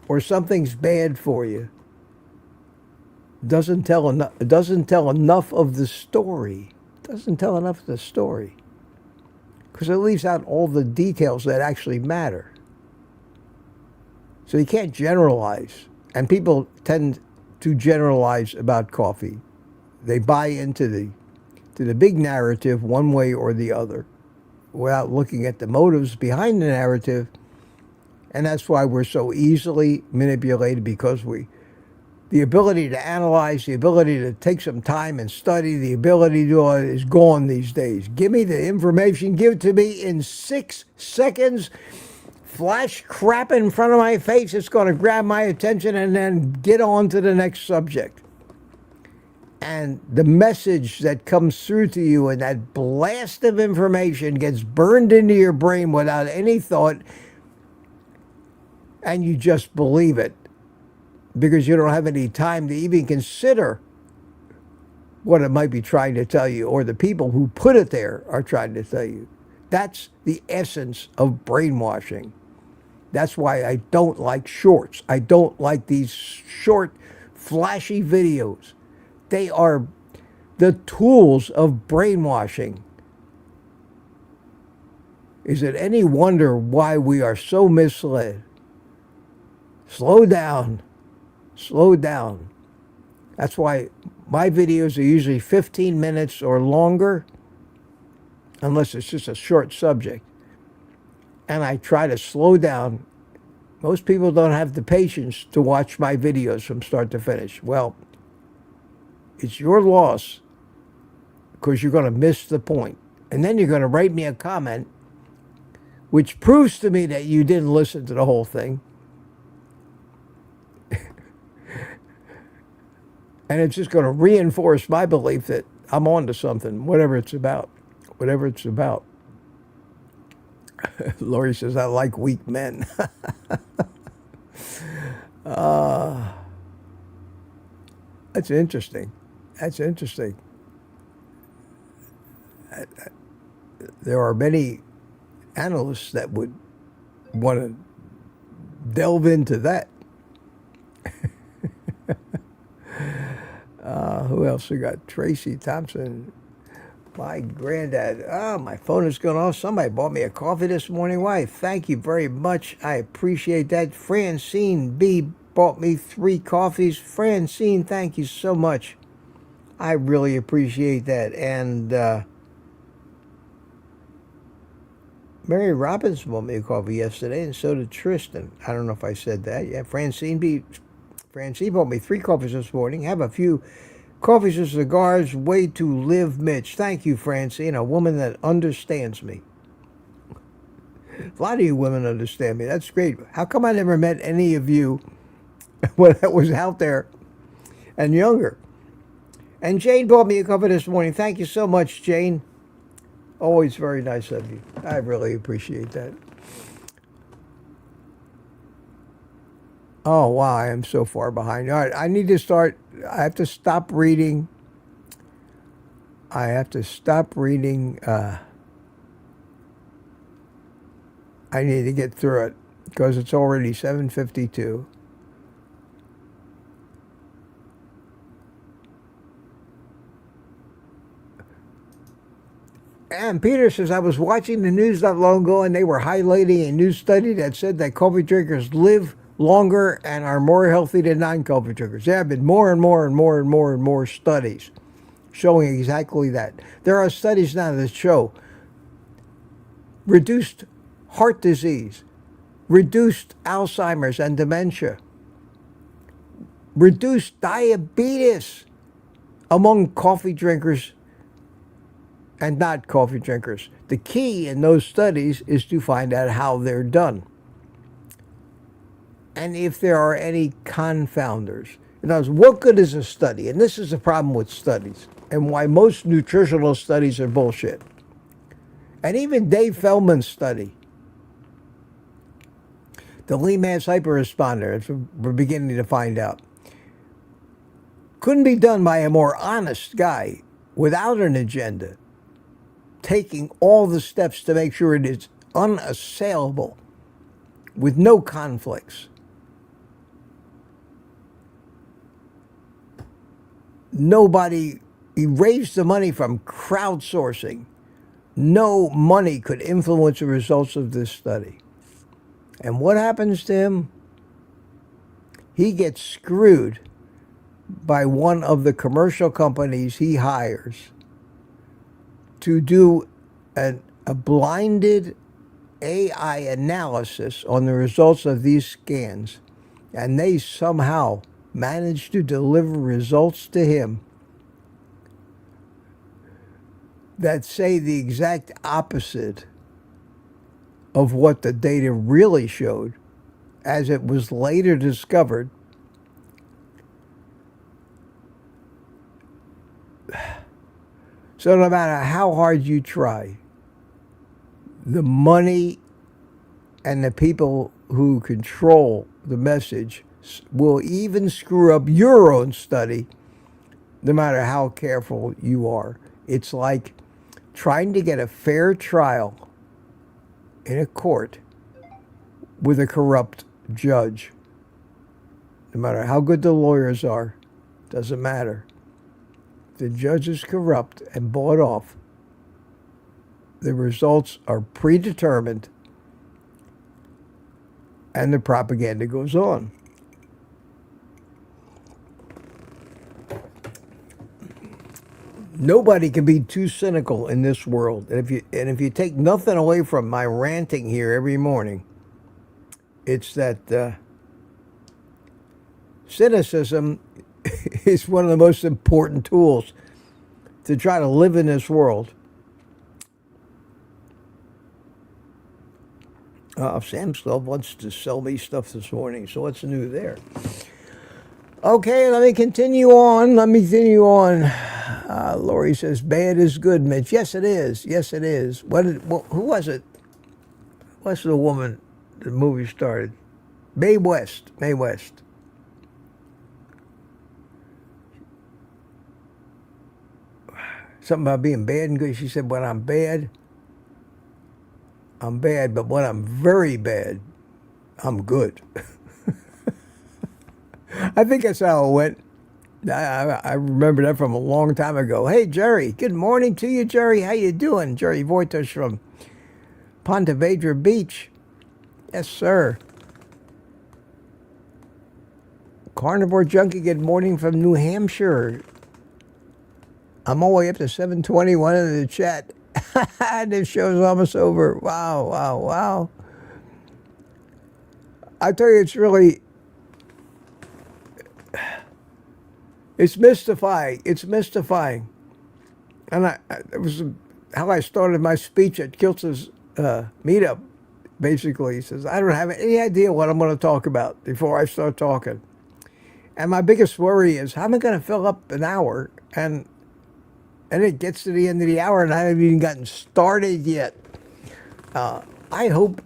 A: or something's bad for you doesn't tell enough of the story. Doesn't tell enough of the story. Because it leaves out all the details that actually matter. So you can't generalize. And people tend to generalize about coffee. They buy into the big narrative one way or the other without looking at the motives behind the narrative. And that's why we're so easily manipulated, because we The ability to analyze, the ability to take some time and study, the ability to do it is gone these days. Give me the information, give it to me in 6 seconds. Flash crap in front of my face, it's going to grab my attention and then get on to the next subject. And the message that comes through to you and that blast of information gets burned into your brain without any thought, and you just believe it because you don't have any time to even consider what it might be trying to tell you, or the people who put it there are trying to tell you. That's the essence of brainwashing. That's why I don't like shorts. I don't like these short, flashy videos. They are the tools of brainwashing. Is it any wonder why we are so misled? Slow down. Slow down. That's why my videos are usually 15 minutes or longer, unless it's just a short subject. And I try to slow down. Most people don't have the patience to watch my videos from start to finish. Well, it's your loss, because you're going to miss the point. And then you're going to write me a comment which proves to me that you didn't listen to the whole thing. And it's just going to reinforce my belief that I'm on to something, whatever it's about. Whatever it's about. Lori says, I like weak men. That's interesting. That's interesting. There are many analysts that would want to delve into that. Who else we got? Tracy Thompson. My granddad. Oh, my phone is going off. Somebody bought me a coffee this morning. Why? Thank you very much. I appreciate that. Francine B. bought me 3 coffees. Francine, thank you so much. I really appreciate that. And Mary Robbins bought me a coffee yesterday, and so did Tristan. I don't know if I said that. Yeah, Francine bought me 3 coffees this morning. Have a few coffees and cigars. Way to live, Mitch. Thank you, Francine, a woman that understands me. A lot of you women understand me. That's great. How come I never met any of you when I was out there and younger? And Jane bought me a coffee this morning. Thank you so much, Jane. Always very nice of you. I really appreciate that. Oh, wow, I am so far behind. All right, I need to start. I have to stop reading. I need to get through it because it's already 7:52. And Peter says, I was watching the news not long ago, and they were highlighting a new study that said that coffee drinkers live longer and are more healthy than non-coffee drinkers. There have been more and more studies showing exactly that. There are studies now that show reduced heart disease, reduced Alzheimer's and dementia, reduced diabetes among coffee drinkers and not coffee drinkers. The key in those studies is to find out how they're done and if there are any confounders. In other words, what good is a study? And this is the problem with studies and why most nutritional studies are bullshit. And even Dave Feldman's study, the lean mass hyperresponder, as we're beginning to find out, couldn't be done by a more honest guy without an agenda, taking all the steps to make sure it is unassailable with no conflicts. Nobody, he raised the money from crowdsourcing. No money could influence the results of this study. And what happens to him? He gets screwed by one of the commercial companies he hires to do a blinded AI analysis on the results of these scans. And they somehow managed to deliver results to him that say the exact opposite of what the data really showed, as it was later discovered. So no matter how hard you try, the money and the people who control the message will even screw up your own study, no matter how careful you are. It's like trying to get a fair trial in a court with a corrupt judge. No matter how good the lawyers are, doesn't matter. The judge is corrupt and bought off. The results are predetermined, and the propaganda goes on. Nobody can be too cynical in this world. And if you take nothing away from my ranting here every morning, it's that cynicism is one of the most important tools to try to live in this world. Sam's Club wants to sell me stuff this morning, so what's new there? Okay, let me continue on. Lori says, bad is good, Mitch. Yes, it is. Yes, it is. Who was it? What's the woman the movie started? Mae West. Mae West. Something about being bad and good. She said, when I'm bad, but when I'm very bad, I'm good. I think that's how it went. I remember that from a long time ago. Hey, Jerry. Good morning to you, Jerry. How you doing? Jerry Voitos from Ponte Vedra Beach. Yes, sir. Carnivore Junkie, good morning from New Hampshire. I'm all the way up to 721 in the chat. This show's almost over. Wow, wow, wow. I tell you, it's mystifying. It's mystifying. And it was how I started my speech at Kiltz's meetup. Basically, he says, I don't have any idea what I'm going to talk about before I start talking. And my biggest worry is, how am I going to fill up an hour? And it gets to the end of the hour and I haven't even gotten started yet. I hope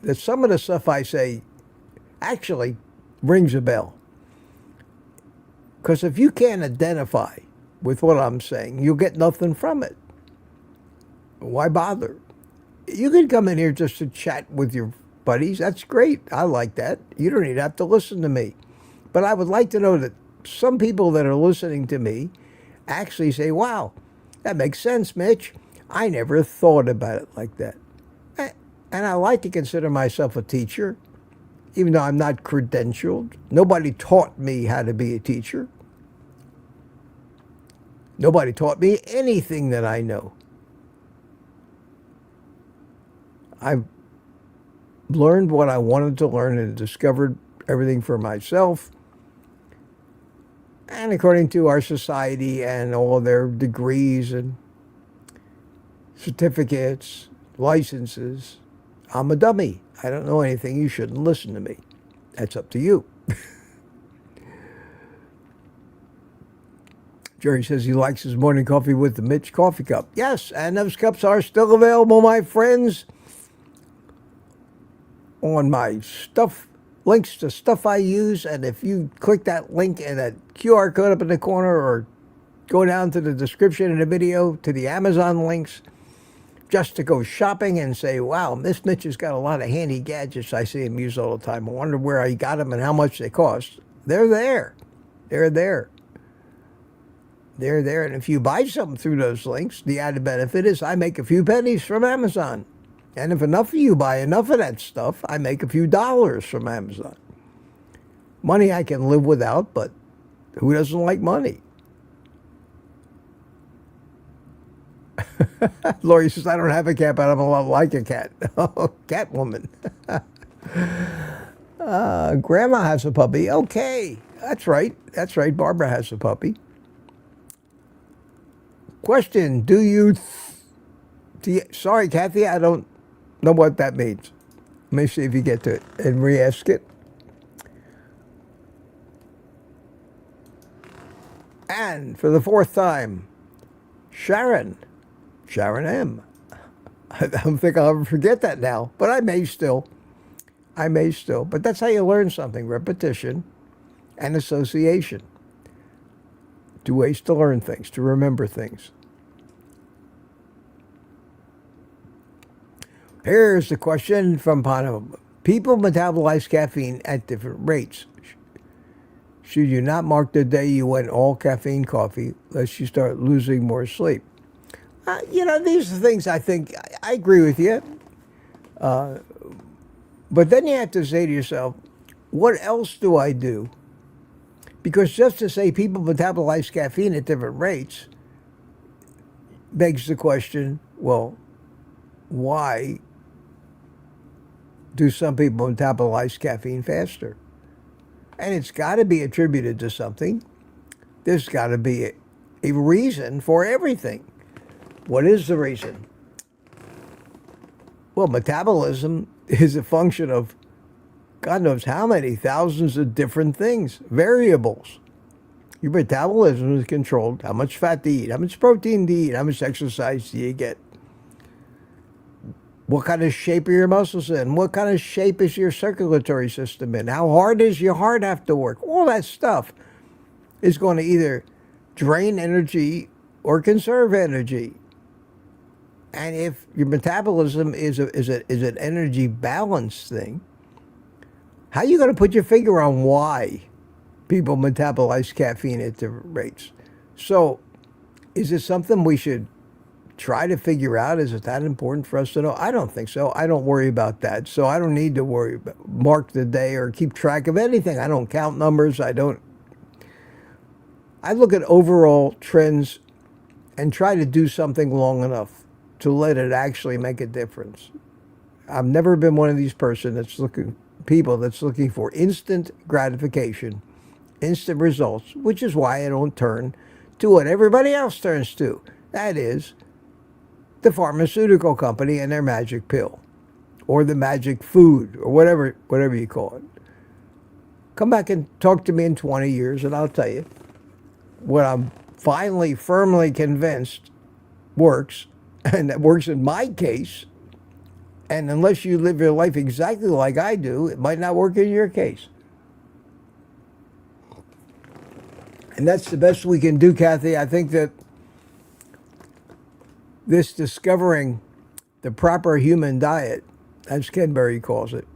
A: that some of the stuff I say actually rings a bell. Because if you can't identify with what I'm saying, you'll get nothing from it. Why bother? You can come in here just to chat with your buddies. That's great. I like that. You don't even have to listen to me. But I would like to know that some people that are listening to me actually say, wow, that makes sense, Mitch. I never thought about it like that. And I like to consider myself a teacher, even though I'm not credentialed. Nobody taught me how to be a teacher. Nobody taught me anything that I know. I've learned what I wanted to learn and discovered everything for myself. And according to our society and all their degrees and certificates, licenses, I'm a dummy. I don't know anything. You shouldn't listen to me. That's up to you. Jerry says he likes his morning coffee with the Mitch coffee cup. Yes, and those cups are still available, my friends, on my stuff, links to stuff I use. And if you click that link and that QR code up in the corner, or go down to the description of the video to the Amazon links, just to go shopping and say, wow, Miss Mitch has got a lot of handy gadgets I see him use all the time. I wonder where I got them and how much they cost. They're there. They're there. They're there. And if you buy something through those links, the added benefit is I make a few pennies from Amazon. And if enough of you buy enough of that stuff, I make a few dollars from Amazon. Money I can live without, but who doesn't like money? Lori says, I don't have a cat, but I'm a lot like a cat. Oh, Catwoman. Grandma has a puppy. Okay. That's right. That's right. Barbara has a puppy. Question: sorry, Kathy, I don't know what that means. Let me see if you get to it and re-ask it. And for the fourth time, Sharon M. I don't think I'll ever forget that now, but I may still. But that's how you learn something: repetition and association. Two ways to learn things, to remember things. Here's the question from Panama. People metabolize caffeine at different rates. Should you not mark the day you went all caffeine coffee, lest you start losing more sleep? These are things I think, I agree with you. But then you have to say to yourself, what else do I do? Because just to say people metabolize caffeine at different rates begs the question, well, why do some people metabolize caffeine faster? And it's got to be attributed to something. There's got to be a reason for everything. What is the reason? Well, metabolism is a function of God knows how many thousands of different things, variables. Your metabolism is controlled. How much fat to eat, how much protein to eat, how much exercise do you get? What kind of shape are your muscles in? What kind of shape is your circulatory system in? How hard does your heart have to work? All that stuff is going to either drain energy or conserve energy. And if your metabolism is an energy balance thing, how are you going to put your finger on why people metabolize caffeine at different rates? So is it something we should try to figure out? Is it that important for us to know? I don't think so. I don't worry about that. So I don't need to worry about mark the day or keep track of anything. I don't count numbers. I look at overall trends and try to do something long enough to let it actually make a difference. I've never been one of these people that's looking for instant gratification, instant results, which is why I don't turn to what everybody else turns to. That is the pharmaceutical company and their magic pill, or the magic food, or whatever you call it. Come back and talk to me in 20 years and I'll tell you what I'm finally firmly convinced works, and that works in my case. And unless you live your life exactly like I do, it might not work in your case. And that's the best we can do, Kathy. I think that this discovering the proper human diet, as Ken Berry calls it,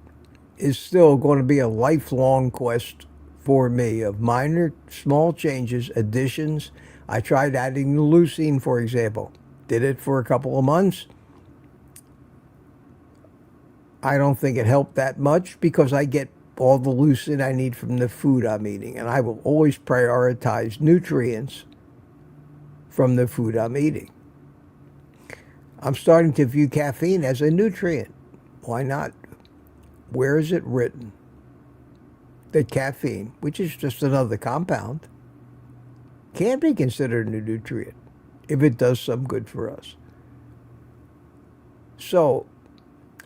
A: is still going to be a lifelong quest for me of minor, small changes, additions. I tried adding the leucine, for example. Did it for a couple of months. I don't think it helped that much because I get all the leucine I need from the food I'm eating. And I will always prioritize nutrients from the food I'm eating. I'm starting to view caffeine as a nutrient. Why not? Where is it written that caffeine, which is just another compound, can be considered a nutrient if it does some good for us? So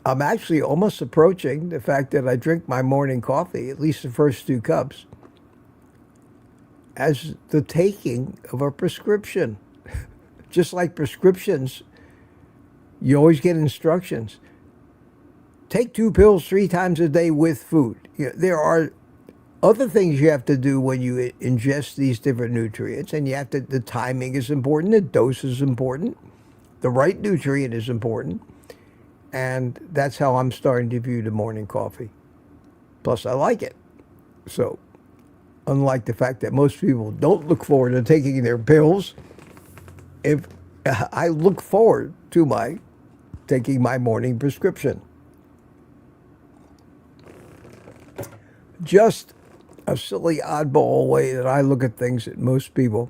A: I'm actually almost approaching the fact that I drink my morning coffee, at least the first 2 cups, as the taking of a prescription. Just like prescriptions, you always get instructions. Take 2 pills 3 times a day with food. There are other things you have to do when you ingest these different nutrients, and the timing is important, the dose is important, the right nutrient is important, and that's how I'm starting to view the morning coffee. Plus, I like it. So, unlike the fact that most people don't look forward to taking their pills, if I look forward to taking my morning prescription. Just a silly oddball way that I look at things that most people.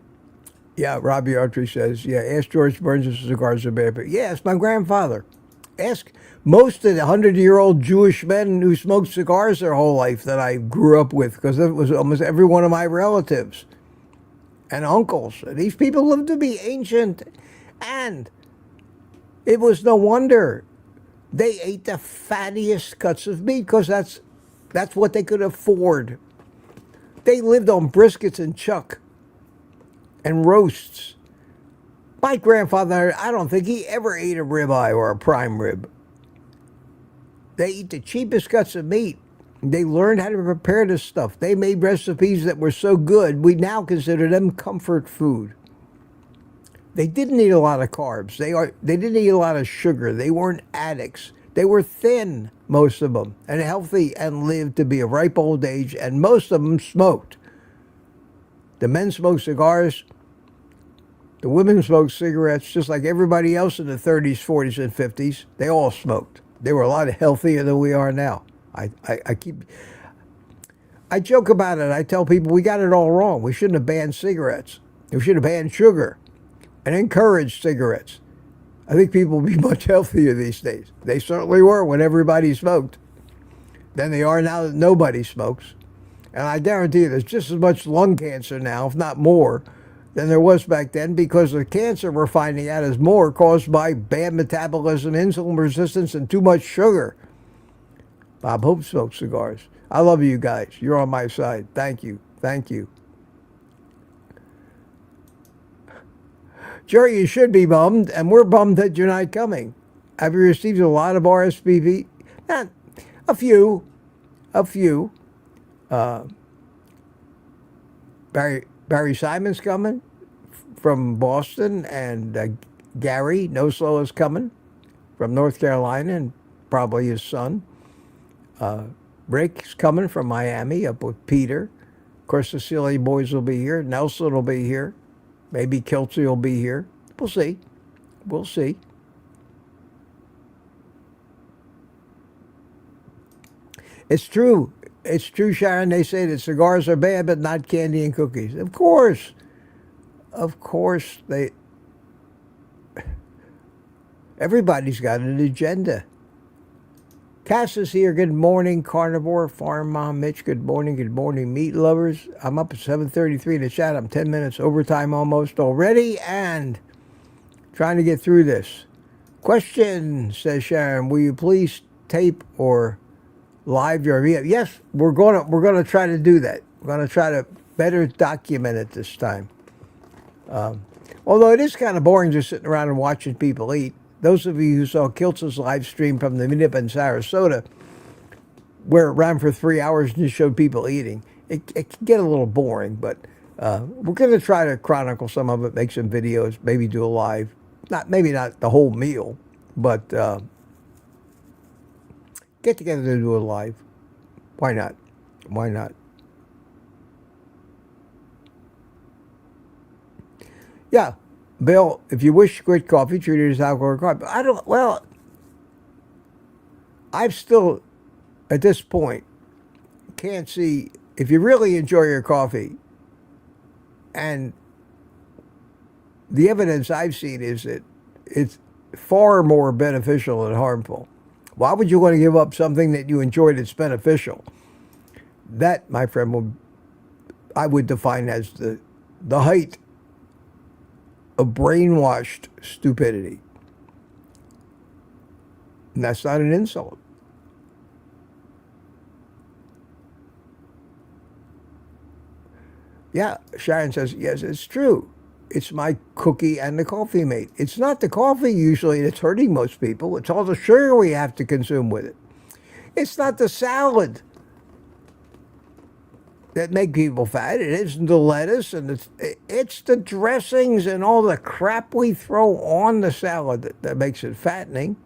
A: Yeah, Robbie Archery says, ask George Burns if cigars are bad. But yeah, it's my grandfather. Ask most of the 100-year-old Jewish men who smoked cigars their whole life that I grew up with, because it was almost every one of my relatives and uncles. These people lived to be ancient, and it was no wonder they ate the fattiest cuts of meat, because that's what they could afford. They lived on briskets and chuck and roasts. My grandfather, I don't think he ever ate a ribeye or a prime rib. They eat the cheapest cuts of meat. They learned how to prepare this stuff. They made recipes that were so good, we now consider them comfort food. They didn't eat a lot of carbs. They didn't eat a lot of sugar. They weren't addicts. They were thin, most of them, and healthy, and lived to be a ripe old age, and most of them smoked. The men smoked cigars. The women smoked cigarettes, just like everybody else in the 30s, 40s, and 50s. They all smoked. They were a lot healthier than we are now. I joke about it. I tell people we got it all wrong. We shouldn't have banned cigarettes. We should have banned sugar and encouraged cigarettes. I think people will be much healthier these days. They certainly were when everybody smoked than they are now that nobody smokes. And I guarantee you there's just as much lung cancer now, if not more, than there was back then, because the cancer we're finding out is more caused by bad metabolism, insulin resistance, and too much sugar. Bob Hope smokes cigars. I love you guys. You're on my side. Thank you. Thank you. Jerry, you should be bummed, and we're bummed that you're not coming. Have you received a lot of RSVP? A few. Barry Simon's coming from Boston, and Gary No Slow is coming from North Carolina, and probably his son. Rick's coming from Miami up with Peter. Of course, the Silly Boys will be here. Nelson will be here. Maybe Kelsey will be here. We'll see. We'll see. It's true. It's true, Sharon. They say that cigars are bad, but not candy and cookies. Of course. Of course. Everybody's got an agenda. Cass is here. Good morning, Carnivore, Farm Mom Mitch. Good morning, meat lovers. I'm up at 7:33 in the chat. I'm 10 minutes overtime almost already, and trying to get through this. Question, says Sharon, will you please tape or live your video? Yes, we're gonna try to do that. We're gonna try to better document it this time. Although it is kind of boring just sitting around and watching people eat. Those of you who saw Kiltz's live stream from the meetup in Sarasota, where it ran for 3 hours and just showed people eating, it can get a little boring, but we're going to try to chronicle some of it, make some videos, maybe do a live. Maybe not the whole meal, but get together to do a live. Why not? Why not? Yeah. Bill, if you wish to quit coffee, treat it as alcohol or coffee. I've still, at this point, can't see, if you really enjoy your coffee, and the evidence I've seen is that it's far more beneficial than harmful. Why would you want to give up something that you enjoy that's beneficial? That, my friend, I would define as the height of brainwashed stupidity. And that's not an insult. Yeah, Sharon says, yes, it's true. It's my cookie and the coffee mate. It's not the coffee usually that's hurting most people. It's all the sugar we have to consume with it. It's not the salad that make people fat. It isn't the lettuce, and it's the dressings and all the crap we throw on the salad that makes it fattening.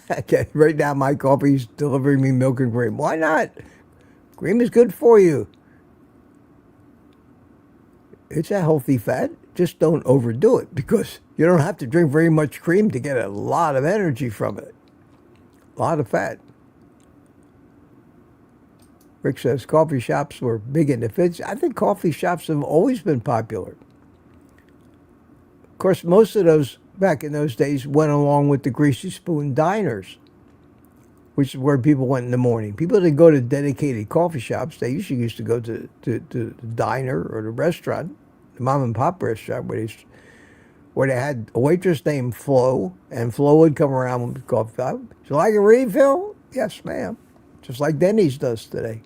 A: Okay, right now my coffee's delivering me milk and cream. Why not? Cream is good for you. It's a healthy fat. Just don't overdo it, because you don't have to drink very much cream to get a lot of energy from it. A lot of fat. Rick says coffee shops were big in the fits. I think coffee shops have always been popular. course, most of those back in those days went along with the greasy spoon diners, which is where people went in the morning. People didn't go to dedicated coffee shops. They usually used to go to the diner or the restaurant, the mom and pop restaurant, where they had a waitress named Flo, and Flo would come around with the coffee. Would you like a refill? Yes, ma'am. Just like Denny's does today.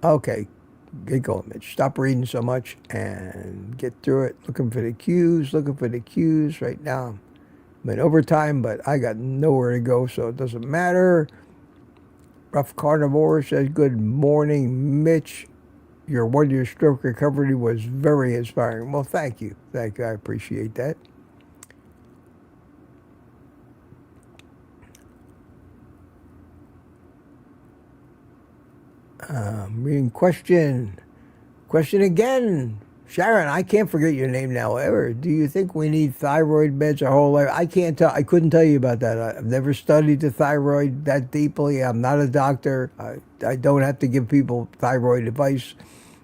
A: Okay, get going, Mitch. Stop reading so much and get through it. Looking for the cues right now. I'm in overtime, but I got nowhere to go, so it doesn't matter. Rough Carnivore says, good morning, Mitch. Your one-year stroke recovery was very inspiring. Well, thank you. Thank you. I appreciate that. Reading question. Question again. Sharon, I can't forget your name now ever. Do you think we need thyroid meds our whole life? I can't tell. I couldn't tell you about that. I've never studied the thyroid that deeply. I'm not a doctor. I don't have to give people thyroid advice.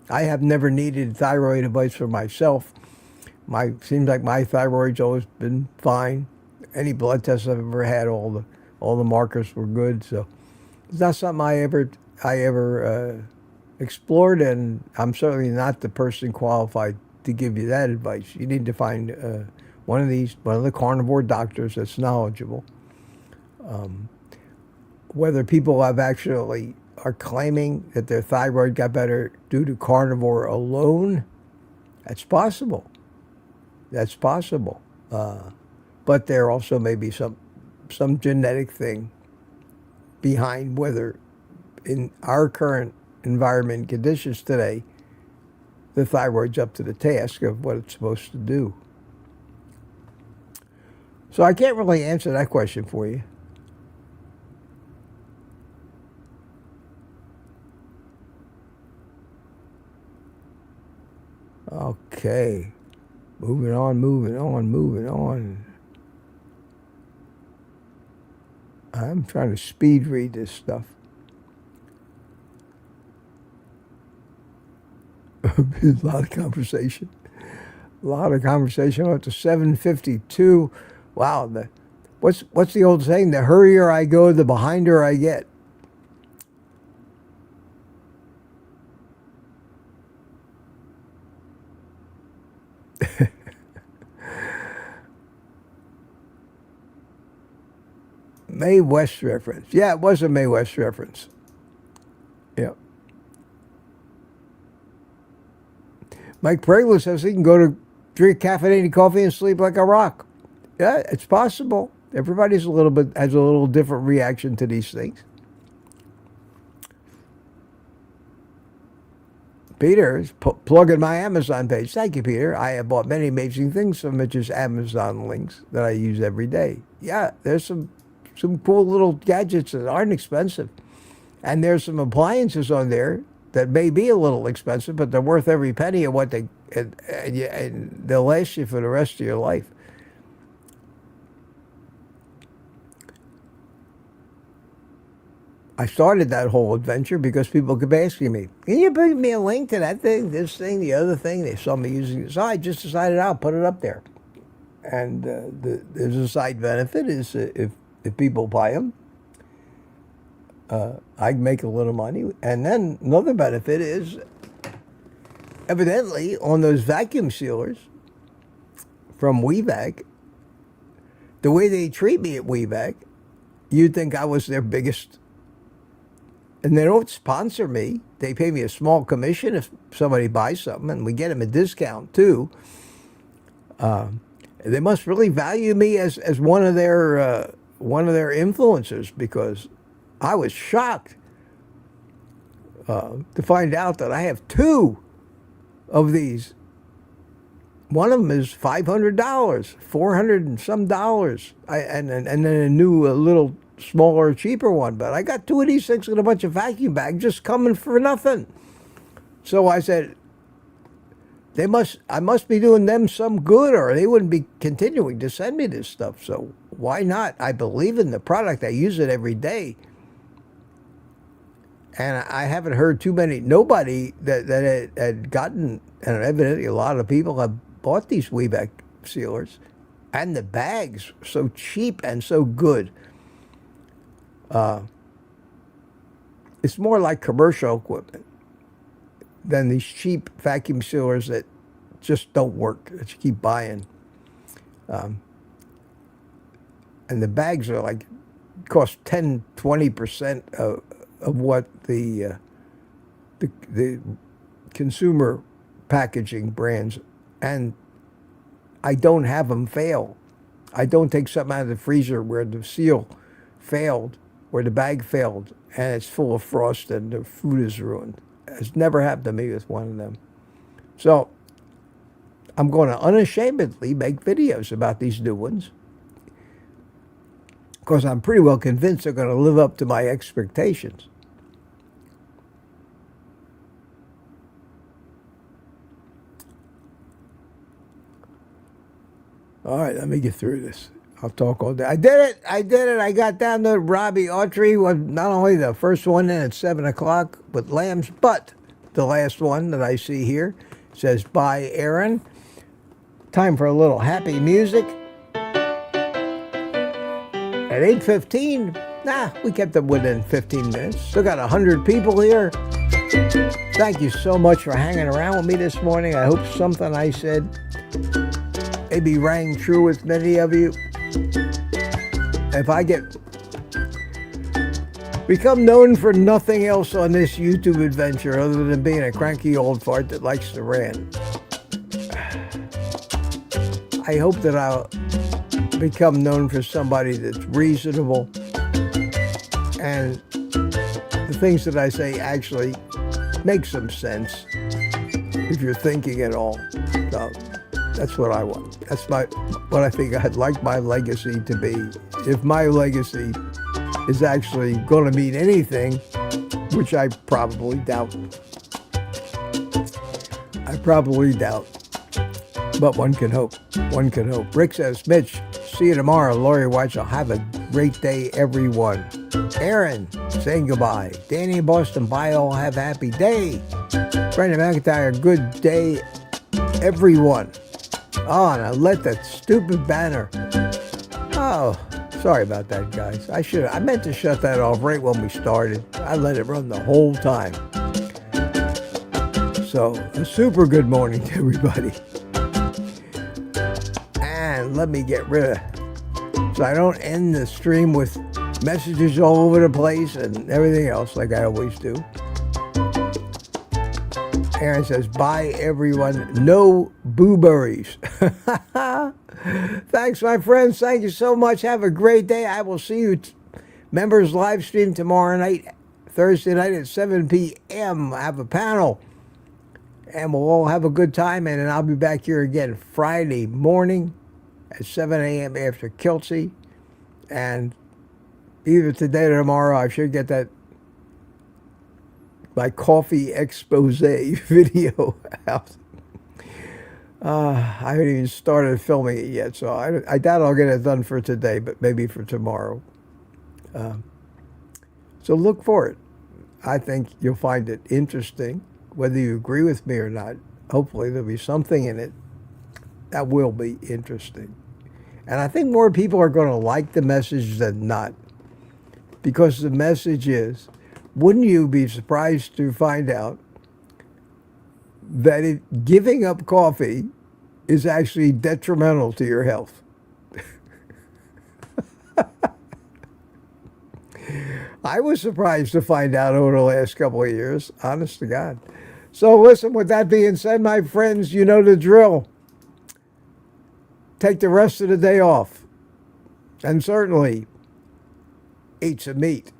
A: I have never needed thyroid advice for myself. Seems like my thyroid's always been fine. Any blood tests I've ever had, all the markers were good. So it's not something I ever explored, and I'm certainly not the person qualified to give you that advice. You need to find one of the carnivore doctors that's knowledgeable. Whether people have actually are claiming that their thyroid got better due to carnivore alone, that's possible. That's possible. But there also may be some genetic thing behind whether in our current environment conditions today, the thyroid's up to the task of what it's supposed to do. So I can't really answer that question for you. Okay. Moving on. I'm trying to speed read this stuff. A lot of conversation. Up to 7:52. Wow. What's the old saying? The hurrier I go, the behinder I get. Mae West reference. Yeah, it was a Mae West reference. Yeah. Mike Pregler says he can go to drink caffeinated coffee and sleep like a rock. Yeah, it's possible. Everybody's has a little different reaction to these things. Peter is plugging my Amazon page. Thank you, Peter. I have bought many amazing things from Mitch's Amazon links that I use every day. Yeah, there's some cool little gadgets that aren't expensive. And there's some appliances on there that may be a little expensive, but they're worth every penny of what and they'll last you for the rest of your life. I started that whole adventure because people kept asking me, can you bring me a link to that thing, this thing, the other thing? They saw me using it. So I just decided I'll put it up there. And there's a side benefit is if people buy them, I make a little money. And then another benefit is, evidently, on those vacuum sealers from WeVac, the way they treat me at WeVac, you'd think I was their biggest. And they don't sponsor me. They pay me a small commission if somebody buys something, and we get them a discount too. They must really value me as one of their influencers, because I was shocked to find out that I have 2 of these. One of them is $500, $400 and some dollars, and then a new, a little smaller, cheaper one. But I got 2 of these things and a bunch of vacuum bags just coming for nothing. So I said, I must be doing them some good, or they wouldn't be continuing to send me this stuff. So why not? I believe in the product. I use it every day. And I haven't heard nobody that had gotten, and evidently a lot of people have bought these Weebeck sealers, and the bags so cheap and so good. It's more like commercial equipment than these cheap vacuum sealers that just don't work, that you keep buying. And the bags are like, cost 10, 20% of what the consumer packaging brands, and I don't have them fail. I don't take something out of the freezer where the seal failed, where the bag failed, and it's full of frost and the food is ruined. It's never happened to me with one of them. So I'm going to unashamedly make videos about these new ones, because I'm pretty well convinced they're going to live up to my expectations. All right, let me get through this. I'll talk all day. I did it. I got down to Robbie Autry, was not only the first one in at 7 o'clock with lambs, but the last one that I see here says, "Bye, Aaron." Time for a little happy music. At 8:15, we kept them within 15 minutes. Still got 100 people here. Thank you so much for hanging around with me this morning. I hope something I said maybe rang true with many of you. If I become known for nothing else on this YouTube adventure other than being a cranky old fart that likes to rant, I hope that I'll become known for somebody that's reasonable and the things that I say actually make some sense if you're thinking at all. So that's what I want. That's what I think I'd like my legacy to be. If my legacy is actually going to mean anything, which I probably doubt. But one can hope. One can hope. Rick says, "Mitch, see you tomorrow. Lori Weitzel, have a great day, everyone." Aaron saying goodbye. Danny in Boston, bye all. Have a happy day. Brandon McIntyre, good day, everyone. Oh, and I let that stupid banner. Oh, sorry about that, guys. I meant to shut that off right when we started. I let it run the whole time. So, a super good morning to everybody. And let me get rid of, so I don't end the stream with messages all over the place and everything else like I always do. Aaron says, "Bye, everyone. No blueberries." Thanks, my friends. Thank you so much. Have a great day. I will see you members live stream tomorrow night, Thursday night at 7 p.m. I have a panel, and we'll all have a good time. And then I'll be back here again Friday morning at 7 a.m. after Kelsey. And either today or tomorrow, I should get my coffee expose video out. I haven't even started filming it yet, so I doubt I'll get it done for today, but maybe for tomorrow. So look for it. I think you'll find it interesting, whether you agree with me or not. Hopefully there'll be something in it that will be interesting. And I think more people are going to like the message than not, because the message is, wouldn't you be surprised to find out that giving up coffee is actually detrimental to your health? I was surprised to find out over the last couple of years, honest to God. So listen, with that being said, my friends, you know the drill. Take the rest of the day off, and certainly eat some meat.